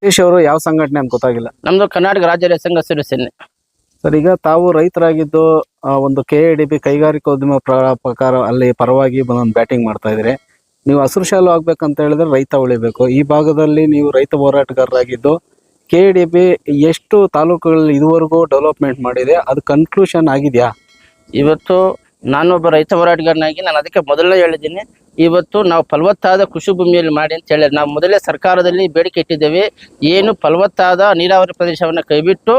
ಸತೀಶ್ ಅವರು ಯಾವ ಸಂಘಟನೆ ಅಂತ ಗೊತ್ತಾಗಿಲ್ಲ. ನಮ್ದು ಕರ್ನಾಟಕ ರಾಜ್ಯ ರೈತ ಸಂಘ ಹಸಿರು ಸೇನೆ. ಸರ್, ಈಗ ತಾವು ರೈತರಾಗಿದ್ದು ಒಂದು KADB ಕೈಗಾರಿಕೋದ್ಯಮ ಪ್ರಕಾರ ಅಲ್ಲಿ ಪರವಾಗಿ ಬಂದು ಬ್ಯಾಟಿಂಗ್ ಮಾಡ್ತಾ ಇದ್ರಿ. ನೀವು ಹಸಿರು ಶಾಲು ಆಗ್ಬೇಕಂತ ಹೇಳಿದ್ರೆ ರೈತ ಉಳಿಬೇಕು. ಈ ಭಾಗದಲ್ಲಿ ನೀವು ರೈತ ಹೋರಾಟಗಾರರಾಗಿದ್ದು KADB ಎಷ್ಟು ತಾಲೂಕುಗಳಲ್ಲಿ ಇದುವರೆಗೂ ಡೆವಲಪ್ಮೆಂಟ್ ಮಾಡಿದೆ, ಅದು ಕನ್ಕ್ಲೂಷನ್ ಆಗಿದೆಯಾ? ಇವತ್ತು ನಾನೊಬ್ಬ ರೈತ ಹೋರಾಟಗಾರನಾಗಿ ನಾನು ಅದಕ್ಕೆ ಮೊದಲೇ ಹೇಳಿದ್ದೀನಿ, ಇವತ್ತು ನಾವು ಫಲವತ್ತಾದ ಕೃಷಿ ಭೂಮಿಯಲ್ಲಿ ಮಾಡಿ ಅಂತ ಹೇಳಿ ನಾವು ಮೊದಲೇ ಸರ್ಕಾರದಲ್ಲಿ ಬೇಡಿಕೆ ಇಟ್ಟಿದ್ದೇವೆ. ಏನು ಫಲವತ್ತಾದ ನೀರಾವರಿ ಪ್ರದೇಶವನ್ನು ಕೈಬಿಟ್ಟು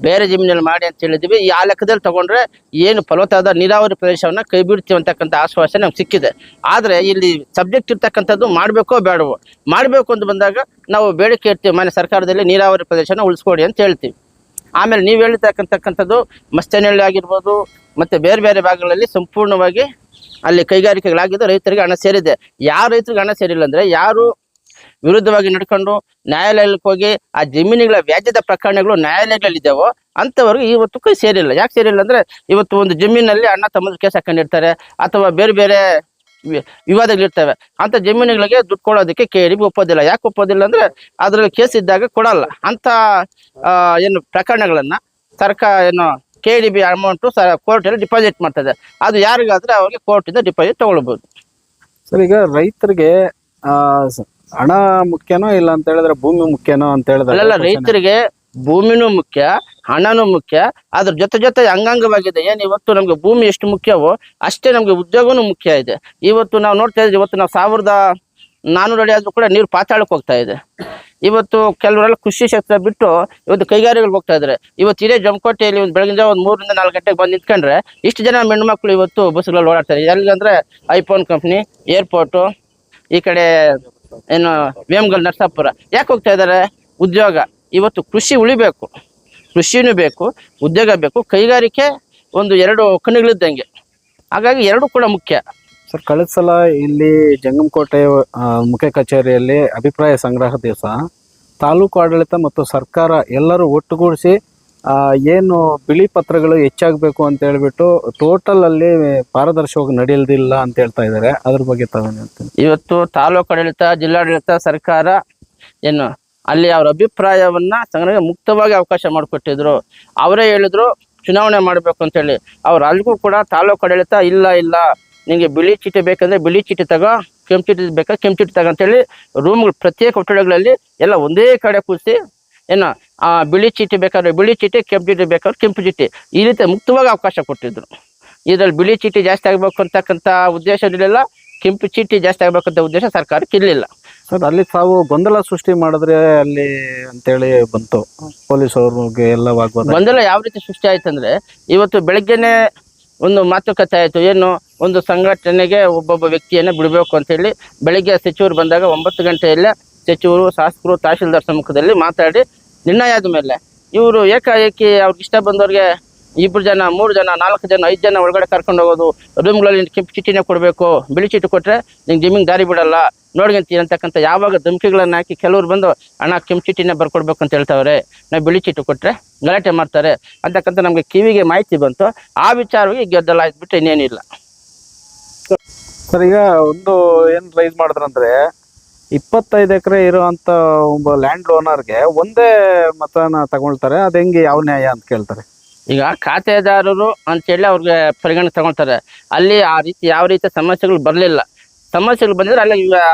ಬೇರೆ ಜಮೀನಲ್ಲಿ ಮಾಡಿ ಅಂತ ಹೇಳಿದ್ವಿ. ಆ ಲೆಕ್ಕದಲ್ಲಿ ತಗೊಂಡ್ರೆ ಏನು ಫಲವತ್ತಾದ ನೀರಾವರಿ ಪ್ರದೇಶವನ್ನ ಕೈ ಬಿಡ್ತೀವಿ ಅಂತಕ್ಕಂಥ ಆಶ್ವಾಸನೆ ನಮ್ಗೆ ಸಿಕ್ಕಿದೆ. ಆದ್ರೆ ಇಲ್ಲಿ ಸಬ್ಜೆಕ್ಟ್ ಇರ್ತಕ್ಕಂಥದ್ದು ಮಾಡಬೇಕೋ ಬೇಡವೋ, ಮಾಡಬೇಕು ಅಂತ ಬಂದಾಗ ನಾವು ಬೇಡಿಕೆ ಇರ್ತೀವಿ, ಮನೆ ಸರ್ಕಾರದಲ್ಲಿ ನೀರಾವರಿ ಪ್ರದೇಶನ ಉಳಿಸ್ಕೊಡಿ ಅಂತ ಹೇಳ್ತೀವಿ. ಆಮೇಲೆ ನೀವು ಹೇಳಿರ್ತಕ್ಕಂಥದ್ದು ಮಸ್ತೇನಹಳ್ಳಿ ಆಗಿರ್ಬೋದು, ಮತ್ತೆ ಬೇರೆ ಬೇರೆ ಭಾಗಗಳಲ್ಲಿ ಸಂಪೂರ್ಣವಾಗಿ ಅಲ್ಲಿ ಕೈಗಾರಿಕೆಗಳಾಗಿದ್ದು ರೈತರಿಗೆ ಹಣ ಸೇರಿದೆ. ಯಾವ ರೈತರಿಗೆ ಹಣ ಸೇರಿಲ್ಲ ಅಂದ್ರೆ ಯಾರು ವಿರುದ್ಧವಾಗಿ ನಡ್ಕೊಂಡು ನ್ಯಾಯಾಲಯಕ್ಕೆ ಹೋಗಿ ಆ ಜಮೀನುಗಳ ವ್ಯಾಜ್ಯದ ಪ್ರಕರಣಗಳು ನ್ಯಾಯಾಲಯಗಳಲ್ಲಿದ್ದಾವೋ ಅಂಥವ್ರಿಗೆ ಇವತ್ತು ಕೈ ಸೇರಿಲ್ಲ. ಯಾಕೆ ಸೇರಿಲ್ಲ ಅಂದ್ರೆ ಇವತ್ತು ಒಂದು ಜಮೀನಲ್ಲಿ ಅಣ್ಣ ತಮ್ಮದು ಕೇಸ್ ಹಾಕೊಂಡಿರ್ತಾರೆ ಅಥವಾ ಬೇರೆ ಬೇರೆ ವಿವಾದಗಳಿರ್ತವೆ. ಅಂಥ ಜಮೀನುಗಳಿಗೆ ದುಡ್ಡು ಕೊಡೋದಕ್ಕೆ KADB ಒಪ್ಪೋದಿಲ್ಲ. ಯಾಕೆ ಒಪ್ಪೋದಿಲ್ಲ ಅಂದ್ರೆ ಅದ್ರಲ್ಲಿ ಕೇಸ್ ಇದ್ದಾಗ ಕೊಡಲ್ಲ. ಅಂತ ಏನು ಪ್ರಕರಣಗಳನ್ನ KADB ಅಮೌಂಟು ಕೋರ್ಟಲ್ಲಿ ಡಿಪಾಸಿಟ್ ಮಾಡ್ತದೆ. ಅದು ಯಾರಿಗಾದ್ರೆ ಅವ್ರಿಗೆ ಕೋರ್ಟಿಂದ ಡಿಪಾಸಿಟ್ ತಗೊಳ್ಬೋದು. ಸರ್, ಈಗ ರೈತರಿಗೆ ಹಣ ಮುಖ್ಯನೋ ಇಲ್ಲ ಅಂತ ಹೇಳಿದ್ರೆ ಭೂಮಿ ಮುಖ್ಯನೋ ಅಂತ ಹೇಳಿದ್ರೆ? ಅಲ್ಲ, ರೈತರಿಗೆ ಭೂಮಿನೂ ಮುಖ್ಯ, ಹಣನೂ ಮುಖ್ಯ. ಅದ್ರ ಜೊತೆ ಅಂಗಾಂಗವಾಗಿದೆ. ಏನು ಇವತ್ತು ನಮ್ಗೆ ಭೂಮಿ ಎಷ್ಟು ಮುಖ್ಯವೋ ಅಷ್ಟೇ ನಮ್ಗೆ ಉದ್ಯೋಗನೂ ಮುಖ್ಯ ಇದೆ. ಇವತ್ತು ನಾವು ನೋಡ್ತಾ ಇದ್ದೀವಿ, ಇವತ್ತು ನಾವು 1400 ಅಡಿ ಆದ್ರೂ ಕೂಡ ನೀರು ಪಾತಾಳಕ್ಕೆ ಹೋಗ್ತಾ ಇದೆ. ಇವತ್ತು ಕೆಲವರೆಲ್ಲ ಕೃಷಿ ಕ್ಷೇತ್ರ ಬಿಟ್ಟು ಇವತ್ತು ಕೈಗಾರಿಕೆಗಳಿಗೆ ಹೋಗ್ತಾ ಇದ್ದಾರೆ. ಇವತ್ತು ಇದೇ ಜಮಖಂಡಿಯಲ್ಲಿ ಬೆಳಗಿನ ಜಾವ 3 ರಿಂದ 4 ಗಂಟೆಗೆ ಬಂದು ನಿಂತ್ಕೊಂಡ್ರೆ ಇಷ್ಟು ಜನ ಹೆಣ್ಣು ಮಕ್ಕಳು ಇವತ್ತು ಬಸ್ಗಳಲ್ಲಿ ಓಡಾಡ್ತಾರೆ. ಎಲ್ಲಿಗಂದ್ರೆ ಐಫೋನ್ ಕಂಪ್ನಿ, ಏರ್ಪೋರ್ಟು, ಈ ಕಡೆ ಏನು ವೇಮಗಲ್, ನರಸಾಪುರ. ಯಾಕೆ ಹೋಗ್ತಾ ಇದ್ದಾರೆ? ಉದ್ಯೋಗ. ಇವತ್ತು ಕೃಷಿ ಉಳಿಬೇಕು, ಕೃಷಿನೂ ಬೇಕು, ಉದ್ಯೋಗ ಬೇಕು. ಕೈಗಾರಿಕೆ ಒಂದು 2 ಕಣ್ಣುಗಳಿದ್ದಂಗೆ. ಹಾಗಾಗಿ 2 ಕೂಡ ಮುಖ್ಯ. ಸರ್, ಕಳೆದ ಸಲ ಇಲ್ಲಿ ಜಂಗಮಕೋಟೆ ಮುಖ್ಯ ಕಚೇರಿಯಲ್ಲಿ ಅಭಿಪ್ರಾಯ ಸಂಗ್ರಹ ದಿವಸ ತಾಲೂಕು ಆಡಳಿತ ಮತ್ತು ಸರ್ಕಾರ ಎಲ್ಲರೂ ಒಟ್ಟುಗೂಡಿಸಿ ಏನು ಬಿಳಿ ಪತ್ರಗಳು ಹೆಚ್ಚಾಗಬೇಕು ಅಂತ ಹೇಳ್ಬಿಟ್ಟು ಟೋಟಲ್ ಅಲ್ಲಿ ಪಾರದರ್ಶಕವಾಗಿ ನಡೆಯಲ್ದಿಲ್ಲ ಅಂತ ಹೇಳ್ತಾ ಇದ್ದಾರೆ. ಅದ್ರ ಬಗ್ಗೆ ತಾವೇನು ಹೇಳ್ತೀನಿ? ಇವತ್ತು ತಾಲೂಕು ಆಡಳಿತ, ಜಿಲ್ಲಾಡಳಿತ, ಸರ್ಕಾರ ಏನು ಅಲ್ಲಿ ಅವ್ರ ಅಭಿಪ್ರಾಯವನ್ನ ಸಂಗ್ರಹ ಮುಕ್ತವಾಗಿ ಅವಕಾಶ ಮಾಡಿಕೊಟ್ಟಿದ್ರು. ಅವರೇ ಹೇಳಿದ್ರು ಚುನಾವಣೆ ಮಾಡಬೇಕು ಅಂತ ಹೇಳಿ. ಅವ್ರು ಅಲ್ಲಿಗೂ ಕೂಡ ತಾಲೂಕು ಆಡಳಿತ ಇಲ್ಲ ನಿಂಗೆ ಬಿಳಿ ಚೀಟಿ ಬೇಕಂದ್ರೆ ಬಿಳಿ ಚೀಟಿ ತಗೋ, ಕೆಂಪು ಚೀಟಿ ಬೇಕಾದ್ರೆ ಕೆಂಪು ಚೀಟಿ ತಗೋ ಅಂತೇಳಿ ರೂಮ್ಗಳು ಪ್ರತ್ಯೇಕ ಕೊಠಡಿಗಳಲ್ಲಿ ಎಲ್ಲ ಒಂದೇ ಕಡೆ ಕೂರಿಸಿ ಏನು ಬಿಳಿ ಚೀಟಿ ಬೇಕಾದ್ರೆ ಬಿಳಿ ಚೀಟಿ, ಕೆಂಪು ಚೀಟಿ ಬೇಕಾದ್ರೆ ಕೆಂಪು ಚೀಟಿ, ಈ ರೀತಿ ಮುಕ್ತವಾಗಿ ಅವಕಾಶ ಕೊಟ್ಟಿದ್ರು. ಇದರಲ್ಲಿ ಬಿಳಿ ಚೀಟಿ ಜಾಸ್ತಿ ಆಗಬೇಕು ಅಂತಕ್ಕಂಥ ಉದ್ದೇಶ ಇರಲಿಲ್ಲ, ಕೆಂಪು ಚೀಟಿ ಜಾಸ್ತಿ ಆಗಬೇಕಂತ ಉದ್ದೇಶ ಸರ್ಕಾರಕ್ಕೆ ಇರಲಿಲ್ಲ. ಸರ್, ಅಲ್ಲಿ ತಾವು ಗೊಂದಲ ಸೃಷ್ಟಿ ಮಾಡಿದ್ರೆ ಅಲ್ಲಿ ಅಂತೇಳಿ ಬಂತು, ಪೊಲೀಸ್ ಅವ್ರಿಗೆ ಎಲ್ಲ ಗೊಂದಲ ಯಾವ ರೀತಿ ಸೃಷ್ಟಿ ಆಯ್ತು ಅಂದ್ರೆ ಇವತ್ತು ಬೆಳಗ್ಗೆನೆ ಒಂದು ಮಾತುಕತೆ ಆಯಿತು. ಏನು ಒಂದು ಸಂಘಟನೆಗೆ ಒಬ್ಬೊಬ್ಬ ವ್ಯಕ್ತಿಯನ್ನು ಬಿಡಬೇಕು ಅಂತೇಳಿ ಬೆಳಗ್ಗೆ ಸಚಿವರು ಬಂದಾಗ 9 ಗಂಟೆಯಲ್ಲೇ ಸಚಿವರು, ಶಾಸಕರು, ತಹಶೀಲ್ದಾರ್ ಸಮ್ಮುಖದಲ್ಲಿ ಮಾತಾಡಿ ನಿರ್ಣಯ ಆದ ಮೇಲೆ ಇವರು ಏಕಾಏಕಿ ಅವ್ರಿಗೆ ಇಷ್ಟ ಬಂದವ್ರಿಗೆ 2 ಜನ, 3 ಜನ, 4 ಜನ, 5 ಜನ ಒಳಗಡೆ ಕರ್ಕೊಂಡು ಹೋಗೋದು. ರೂಮ್ಗಳಲ್ಲಿ ಕೆಂಪು ಚೀಟಿನೇ ಕೊಡಬೇಕು, ಬಿಳಿ ಚೀಟಿ ಕೊಟ್ಟರೆ ನಿಂಗೆ ಜಮೀನು ದಾರಿ ಬಿಡಲ್ಲ ನೋಡ್ಕೊಂತೀನಿ ಅಂತಕ್ಕಂಥ ಯಾವಾಗ ಧಮಕಿಗಳನ್ನು ಹಾಕಿ ಕೆಲವ್ರು ಬಂದು ಅಣ್ಣ ಕೆಂಪು ಚೀಟಿನೇ ಬರ್ಕೊಡ್ಬೇಕು ಅಂತ ಹೇಳ್ತಾವ್ರೆ, ನಾವು ಬಿಳಿ ಚೀಟಿ ಕೊಟ್ಟರೆ ಗಲಾಟೆ ಮಾಡ್ತಾರೆ ಅಂತಕ್ಕಂಥ ನಮಗೆ ಕಿವಿಗೆ ಮಾಹಿತಿ ಬಂತು. ಆ ವಿಚಾರವಾಗಿ ಗೆದ್ದಲ್ಲ ಆಯ್ತುಬಿಟ್ಟು ಇನ್ನೇನಿಲ್ಲ. ಸರ್, ಈಗ ಒಂದು ಏನು ರೈಸ್ ಮಾಡಿದ್ರಂದ್ರೆ 25 ಎಕರೆ ಇರುವಂತ ಒಬ್ಬ ಲ್ಯಾಂಡ್ ಓನರ್ಗೆ ಒಂದೇ ಮತನ ತಗೊಳ್ತಾರೆ. ಅದು ಹೆಂಗೆ, ಯಾವ ನ್ಯಾಯ ಅಂತ ಕೇಳ್ತಾರೆ. ಈಗ ಖಾತೆದಾರರು ಅಂತೇಳಿ ಅವ್ರಿಗೆ ಪರಿಗಣನೆ ತಗೊಳ್ತಾರೆ. ಅಲ್ಲಿ ಆ ರೀತಿ ಯಾವ ರೀತಿ ಸಮಸ್ಯೆಗಳು ಬರಲಿಲ್ಲ. ಸಮಸ್ಯೆಗಳು ಬಂದಿದ್ರೆ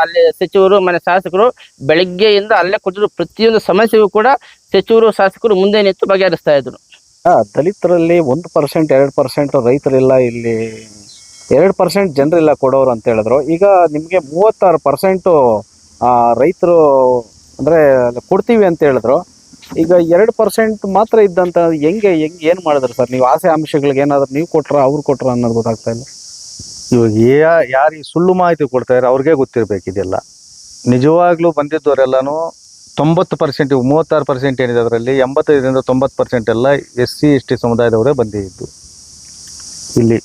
ಅಲ್ಲಿ ಸಚಿವರು, ಮನೆ ಶಾಸಕರು ಬೆಳಗ್ಗೆಯಿಂದ ಅಲ್ಲೇ ಕೊಟ್ಟಿದ್ರು. ಪ್ರತಿಯೊಂದು ಸಮಸ್ಯೆಗೂ ಕೂಡ ಸಚಿವರು, ಶಾಸಕರು ಮುಂದೆ ನಿಂತು ಬಗೆಹರಿಸ್ತಾ ಇದ್ರು. ದಲಿತರಲ್ಲಿ 1% 2% ರೈತರಿಲ್ಲ ಇಲ್ಲಿ, 2% ಜನರಿಲ್ಲ ಕೊಡೋರು ಅಂತ ಹೇಳಿದ್ರು. ಈಗ ನಿಮಗೆ 36% ರೈತರು ಅಂದರೆ ಕೊಡ್ತೀವಿ ಅಂತ ಹೇಳಿದ್ರು. ಈಗ 2% ಮಾತ್ರ ಇದ್ದಂತ ಹೆಂಗೆ ಏನು ಮಾಡಿದ್ರು ಸರ್ ನೀವು? ಆಸೆ ಆಮಿಷಗಳಿಗೆ ಏನಾದ್ರು ನೀವು ಕೊಟ್ರ ಅವ್ರು ಕೊಟ್ರ ಅನ್ನೋದು ಗೊತ್ತಾಗ್ತಾ ಇಲ್ಲ. ಇವಾಗ ಯಾರು ಈ ಸುಳ್ಳು ಮಾಹಿತಿ ಕೊಡ್ತಾ ಇದ್ದಾರೆ ಅವ್ರಿಗೆ ಗೊತ್ತಿರಬೇಕಿದೆಲ್ಲ. ನಿಜವಾಗ್ಲೂ ಬಂದಿದ್ದವರೆಲ್ಲನೂ 90%, 36% ಏನಿದೆ ಅದರಲ್ಲಿ 85ರಿಂದ 90% ಎಲ್ಲ SC ST ಸಮುದಾಯದವರೇ ಬಂದಿದ್ದು ಇಲ್ಲಿ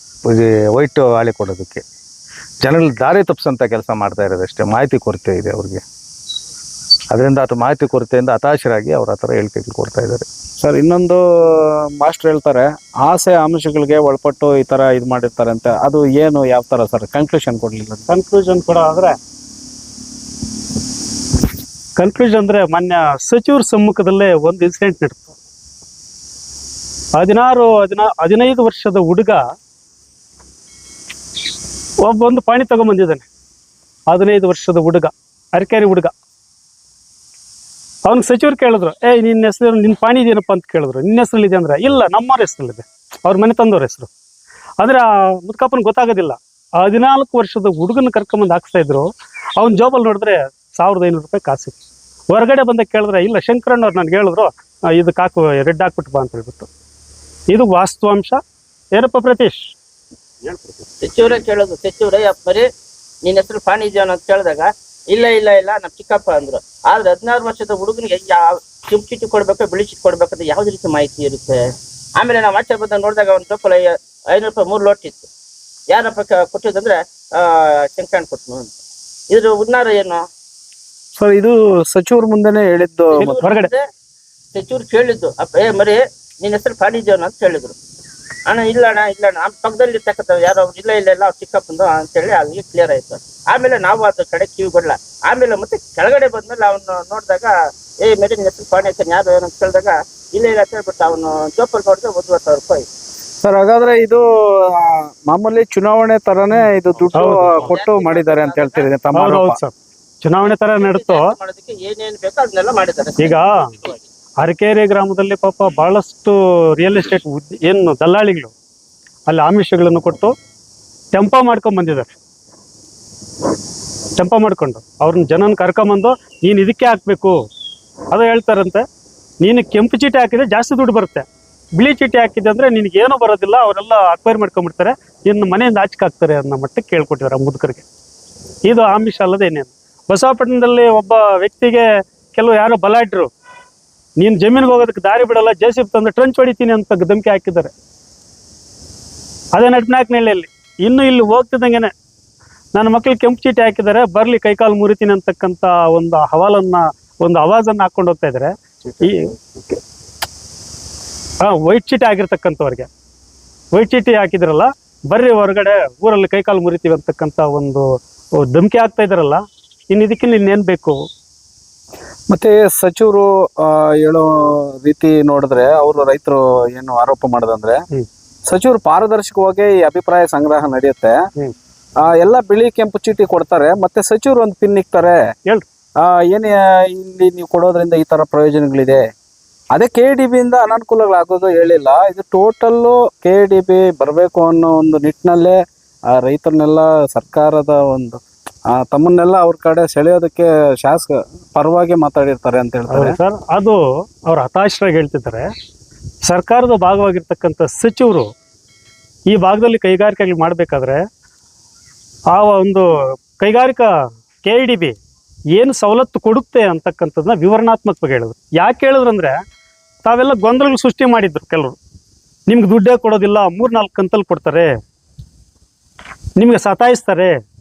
ವೈಟ್ ಹಾಳೆ ಕೊಡೋದಕ್ಕೆ. ಜನರಲ್ಲಿ ದಾರಿ ತಪ್ಪಿಸಂತ ಕೆಲಸ ಮಾಡ್ತಾ ಇರೋದಷ್ಟೇ. ಮಾಹಿತಿ ಕೊರತೆ ಇದೆ ಅವ್ರಿಗೆ. ಅದರಿಂದ ಮಾಹಿತಿ ಕೊರತೆಯಿಂದ ಹತಾಶರಾಗಿ ಅವ್ರ ಹತ್ರ ಹೇಳಿಕೆಗಳು ಕೊಡ್ತಾ ಇದ್ದಾರೆ. ಸರ್ ಇನ್ನೊಂದು ಮಾಸ್ಟರ್ ಹೇಳ್ತಾರೆ, ಆಸೆ ಆಮಿಷಗಳಿಗೆ ಒಳಪಟ್ಟು ಈ ಥರ ಇದು ಮಾಡಿರ್ತಾರೆ ಅಂತ. ಅದು ಏನು, ಯಾವ ಥರ ಸರ್? ಕನ್ಕ್ಲೂಷನ್ ಕೊಡಲಿಲ್ಲ. ಕನ್ಕ್ಲೂಷನ್ ಕೂಡ ಆದರೆ ಕನ್ಕ್ಲೂಷನ್ ಅಂದರೆ ಮೊನ್ನೆ ಸಚಿವರ ಸಮ್ಮುಖದಲ್ಲೇ ಒಂದು ಇನ್ಸಿಡೆಂಟ್ ನಡೀತು. 15 ವರ್ಷದ ಹುಡುಗ ಒಂದು ಪಾಣಿ ತಗೊಂಬಂದಿದ್ದಾನೆ. 15 ವರ್ಷದ ಹುಡುಗ, ಅರಕೇರಿ ಹುಡುಗ. ಅವ್ನಿಗೆ ಸಚಿವರು ಕೇಳಿದ್ರು, ನಿನ್ನ ಹೆಸರು, ನಿನ್ನ ಪಾಣಿ ಇದೇನಪ್ಪ ಅಂತ ಕೇಳಿದ್ರು. ನಿನ್ನ ಹೆಸರಲ್ಲಿದೆ ಅಂದ್ರೆ, ಇಲ್ಲ ನಮ್ಮವ್ರ ಹೆಸರಲ್ಲಿದೆ, ಅವ್ರ ಮನೆ ತಂದವ್ರ ಹೆಸರು. ಅಂದ್ರೆ ಆ ಮುದ್ಕಪ್ಪನ ಗೊತ್ತಾಗೋದಿಲ್ಲ. 14 ವರ್ಷದ ಹುಡುಗನ ಕರ್ಕೊಂಬಂದು ಹಾಕ್ಸ್ತಾ ಇದ್ರು. ಅವ್ನ ಜಾಬಲ್ಲಿ ನೋಡಿದ್ರೆ 1500 ರೂಪಾಯಿ ಕಾಸಿತ್ತು. ಹೊರಗಡೆ ಬಂದ ಕೇಳಿದ್ರೆ, ಇಲ್ಲ ಶಂಕರಣ್ಣವ್ರು ನನಗೆ ಹೇಳಿದ್ರು ಇದಕ್ಕೆ ಹಾಕು, ರೆಡ್ ಹಾಕ್ಬಿಟ್ಟು ಬಾ ಅಂತ ಹೇಳ್ಬಿಟ್ಟು. ಇದು ವಾಸ್ತವಾಂಶ. ಏನಪ್ಪ ಪ್ರತೀಶ್? ಸಚಿವರೇ ಕೇಳೋದು, ಸಚಿವರೇ ಬರೀ ನಿನ್ನ ಹೆಸರು ಪಾಣಿ ಇದೆಯೋ ಅಂತ ಕೇಳಿದಾಗ ಇಲ್ಲ ನಮ್ಮ ಚಿಕ್ಕಪ್ಪ ಅಂದ್ರು. ಆದ್ರೆ 16 ವರ್ಷದ ಹುಡುಗನಿಗೆ ಯಾವ ಕೆಂಪು ಚೀಟಿ ಕೊಡ್ಬೇಕು, ಬಿಳಿ ಚೀಟಿ ಕೊಡ್ಬೇಕಂತ ಯಾವ್ದು ರೀತಿ ಮಾಹಿತಿ ಇರುತ್ತೆ? ಆಮೇಲೆ ನಾವು ಆಚೆ ಬಂದಾಗ ನೋಡಿದಾಗ ಒಂದು ಟೋಪಲ್ 500 ರೂಪಾಯಿ 3 ಲೋಟ್ ಇತ್ತು. ಯಾರಪ್ಪ ಕೊಟ್ಟಿದ್ದಂದ್ರೆ ಶಂಕರಣ್ಣ ಕೊಟ್ಟನು ಅಂತ. ಇದ್ರ ಉನ್ನಾರ ಏನು ಸರ್? ಇದು ಸಚಿವರ ಮುಂದೆನೆ ಹೇಳಿದ್ದು. ಹೊರಗಡೆ ಸಚಿವರು ಕೇಳಿದ್ದು, ಮರಿ ನಿನ್ನ ಹೆಸರು ಪಾಣಿ ಇದೆಯೋ ಅಂತ ಹೇಳಿದ್ರು. ಅಣ್ಣ ಇಲ್ಲ ಆ ಪಕ್ಕದಲ್ಲಿ ಇರ್ತಕ್ಕಂಥ ಯಾರೋ ಇಲ್ಲ ಅವ್ರು ಚಿಕ್ಕಪ್ಪಂದು ಅಂತೇಳಿ ಅಲ್ಲಿಗೆ ಕ್ಲಿಯರ್ ಆಯ್ತು. ಆಮೇಲೆ ನಾವು ಅದ್ರ ಕಡೆ ಕಿವಿ ಕೊಡಲ್ಲ. ಆಮೇಲೆ ಮತ್ತೆ ಕೆಳಗಡೆ ಬಂದ್ಮೇಲೆ ಅವನು ನೋಡಿದಾಗ ಮೇರೆ ನಿನ್ನ ಹೆಸರು ಪಾಣಿ ಆಯ್ತಾನೆ ಯಾರು ಏನಂತ ಕೇಳಿದಾಗ ಇಲ್ಲ ಅಂತ ಹೇಳ್ಬಿಟ್ಟು ಅವನು ಜೋಪಲ್ಲಿ ನೋಡಿದ್ರೆ 1,000 ರೂಪಾಯಿ. ಸರ್ ಹಾಗಾದ್ರೆ ಇದು ಮಾಮೂಲಿ ಚುನಾವಣೆ ತರನೇ ಇದು ದುಡ್ಡು ಕೊಟ್ಟು ಮಾಡಿದ್ದಾರೆ ಅಂತ ಹೇಳ್ತೀರಿ ತಮ್ಮ? ಸರ್ ಚುನಾವಣೆ ತರ ನಡೀತು. ಮಾಡೋದಕ್ಕೆ ಏನೇನು ಬೇಕೋ ಅದನ್ನೆಲ್ಲ ಮಾಡಿದ್ದಾರೆ. ಈಗ ಅರಕೇರಿ ಗ್ರಾಮದಲ್ಲಿ ಪಾಪ ಬಹಳಷ್ಟು ರಿಯಲ್ ಎಸ್ಟೇಟ್ ಏನು ದಲ್ಲಾಳಿಗಳು ಅಲ್ಲಿ ಆಮಿಷಗಳನ್ನು ಕೊಟ್ಟು ಟೆಂಪ ಮಾಡ್ಕೊಂಡ್ ಬಂದಿದ್ದಾರೆ. ಟೆಂಪ ಮಾಡ್ಕೊಂಡು ಅವ್ರನ್ನ ಜನನ ಕರ್ಕೊಂಬಂದು ನೀನು ಇದಕ್ಕೆ ಹಾಕ್ಬೇಕು ಅದು ಹೇಳ್ತಾರಂತೆ. ನೀನು ಕೆಂಪು ಚೀಟಿ ಹಾಕಿದ್ರೆ ಜಾಸ್ತಿ ದುಡ್ಡು ಬರುತ್ತೆ, ಬಿಳಿ ಚೀಟಿ ಹಾಕಿದೆ ಅಂದ್ರೆ ನಿನಗೇನು ಬರೋದಿಲ್ಲ, ಅವರೆಲ್ಲ ಅಕ್ವೈರ್ ಮಾಡ್ಕೊಂಡ್ಬಿಡ್ತಾರೆ, ನಿನ್ನ ಮನೆಯಿಂದ ಆಚೆಗೆ ಹಾಕ್ತಾರೆ ಅನ್ನೋ ಮಟ್ಟಕ್ಕೆ ಕೇಳ್ಕೊಟ್ಟಿದ್ದಾರೆ ಮುದುಕರಿಗೆ. ಇದು ಆಮಿಷ ಅಲ್ಲದೆ ಏನೇನು. ಬಸವಪಟ್ಟಣದಲ್ಲಿ ಒಬ್ಬ ವ್ಯಕ್ತಿಗೆ ಕೆಲವು ಯಾರೋ ಬಲಾಢ್ಯರು ನೀನು ಜಮೀನಿಗೆ ಹೋಗೋದಕ್ಕೆ ದಾರಿ ಬಿಡಲ್ಲ, JCB ತಂದು ಟ್ರಂಚ್ ಹೊಡಿತೀನಿ ಅಂತ ಧಮಕಿ ಹಾಕಿದ್ದಾರೆ. ಅದೇ ನಟನಾಕ್ನಹಳ್ಳಿಯಲ್ಲಿ ಇನ್ನು ಇಲ್ಲಿ ಹೋಗ್ತಿದ್ದಂಗೆನೆ ನನ್ನ ಮಕ್ಳಿಗೆ ಕೆಂಪು ಚೀಟಿ ಹಾಕಿದ್ದಾರೆ, ಬರ್ಲಿ ಕೈಕಾಲು ಮುರಿತೀನಿ ಅಂತಕ್ಕಂಥ ಒಂದು ಒಂದು ಆವಾಜನ್ನು ಹಾಕೊಂಡು ಹೋಗ್ತಾ ಇದ್ದಾರೆ. ಈ ವೈಟ್ ಚೀಟಿ ಆಗಿರ್ತಕ್ಕಂಥವ್ರಿಗೆ ವೈಟ್ ಚೀಟಿ ಹಾಕಿದ್ರಲ್ಲ, ಬರ್ರಿ ಹೊರಗಡೆ ಊರಲ್ಲಿ ಕೈಕಾಲು ಮುರಿತೀವಿ ಅಂತಕ್ಕಂಥ ಒಂದು ಧಮಕಿ ಆಗ್ತಾ ಇದಾರಲ್ಲ. ಇನ್ನು ಇದಕ್ಕಿಂತ ಇನ್ನೇನು ಬೇಕು? ಮತ್ತೆ ಸಚಿವರು ಹೇಳೋ ರೀತಿ ನೋಡಿದ್ರೆ, ಅವರು ರೈತರು ಏನು ಆರೋಪ ಮಾಡೋದಂದ್ರೆ, ಸಚಿವರು ಪಾರದರ್ಶಕವಾಗಿ ಈ ಅಭಿಪ್ರಾಯ ಸಂಗ್ರಹ ನಡೆಯುತ್ತೆ, ಎಲ್ಲ ಬಿಳಿ ಕೆಂಪು ಚೀಟಿ ಕೊಡ್ತಾರೆ, ಮತ್ತೆ ಸಚಿವರು ಒಂದು ಪಿನ್ ಇಕ್ತಾರೆ. ಏನ್ ಇಲ್ಲಿ ನೀವು ಕೊಡೋದ್ರಿಂದ ಈ ತರ ಪ್ರಯೋಜನಗಳಿದೆ, ಅದೇ KDB ಇಂದ ಅನಾನುಕೂಲಗಳಾಗೋದು ಹೇಳಿಲ್ಲ. ಇದು ಟೋಟಲ್ KDB ಬರಬೇಕು ಅನ್ನೋ ಒಂದು ನಿಟ್ಟಿನಲ್ಲೇ ರೈತರನ್ನೆಲ್ಲ ಸರ್ಕಾರದ ಒಂದು ತಮ್ಮನ್ನೆಲ್ಲ ಅವ್ರ ಕಡೆ ಸೆಳೆಯೋದಕ್ಕೆ ಶಾಸಕ ಪರವಾಗಿ ಮಾತಾಡಿರ್ತಾರೆ ಅಂತ ಹೇಳ್ತಾರೆ ಸರ್. ಅದು ಅವ್ರು ಹತಾಶರಾಗಿ ಹೇಳ್ತಿದ್ದಾರೆ. ಸರ್ಕಾರದ ಭಾಗವಾಗಿರ್ತಕ್ಕಂಥ ಸಚಿವರು ಈ ಭಾಗದಲ್ಲಿ ಕೈಗಾರಿಕೆಗಳು ಮಾಡಬೇಕಾದ್ರೆ ಆ ಒಂದು ಕೈಗಾರಿಕಾ KDB ಏನು ಸವಲತ್ತು ಕೊಡುತ್ತೆ ಅಂತಕ್ಕಂಥದ್ದನ್ನ ವಿವರಣಾತ್ಮಕವಾಗಿ ಹೇಳಿದ್ರು. ಯಾಕೆ ಹೇಳಿದ್ರು ಅಂದರೆ, ತಾವೆಲ್ಲ ಗೊಂದಲಗಳು ಸೃಷ್ಟಿ ಮಾಡಿದ್ರು ಕೆಲವರು. ನಿಮ್ಗೆ ದುಡ್ಡೇ ಕೊಡೋದಿಲ್ಲ, 3-4 ಕಂತಲ್ಲಿ ಕೊಡ್ತಾರೆ, ನಿಮಗೆ ಸತಾಯಿಸ್ತಾರೆ,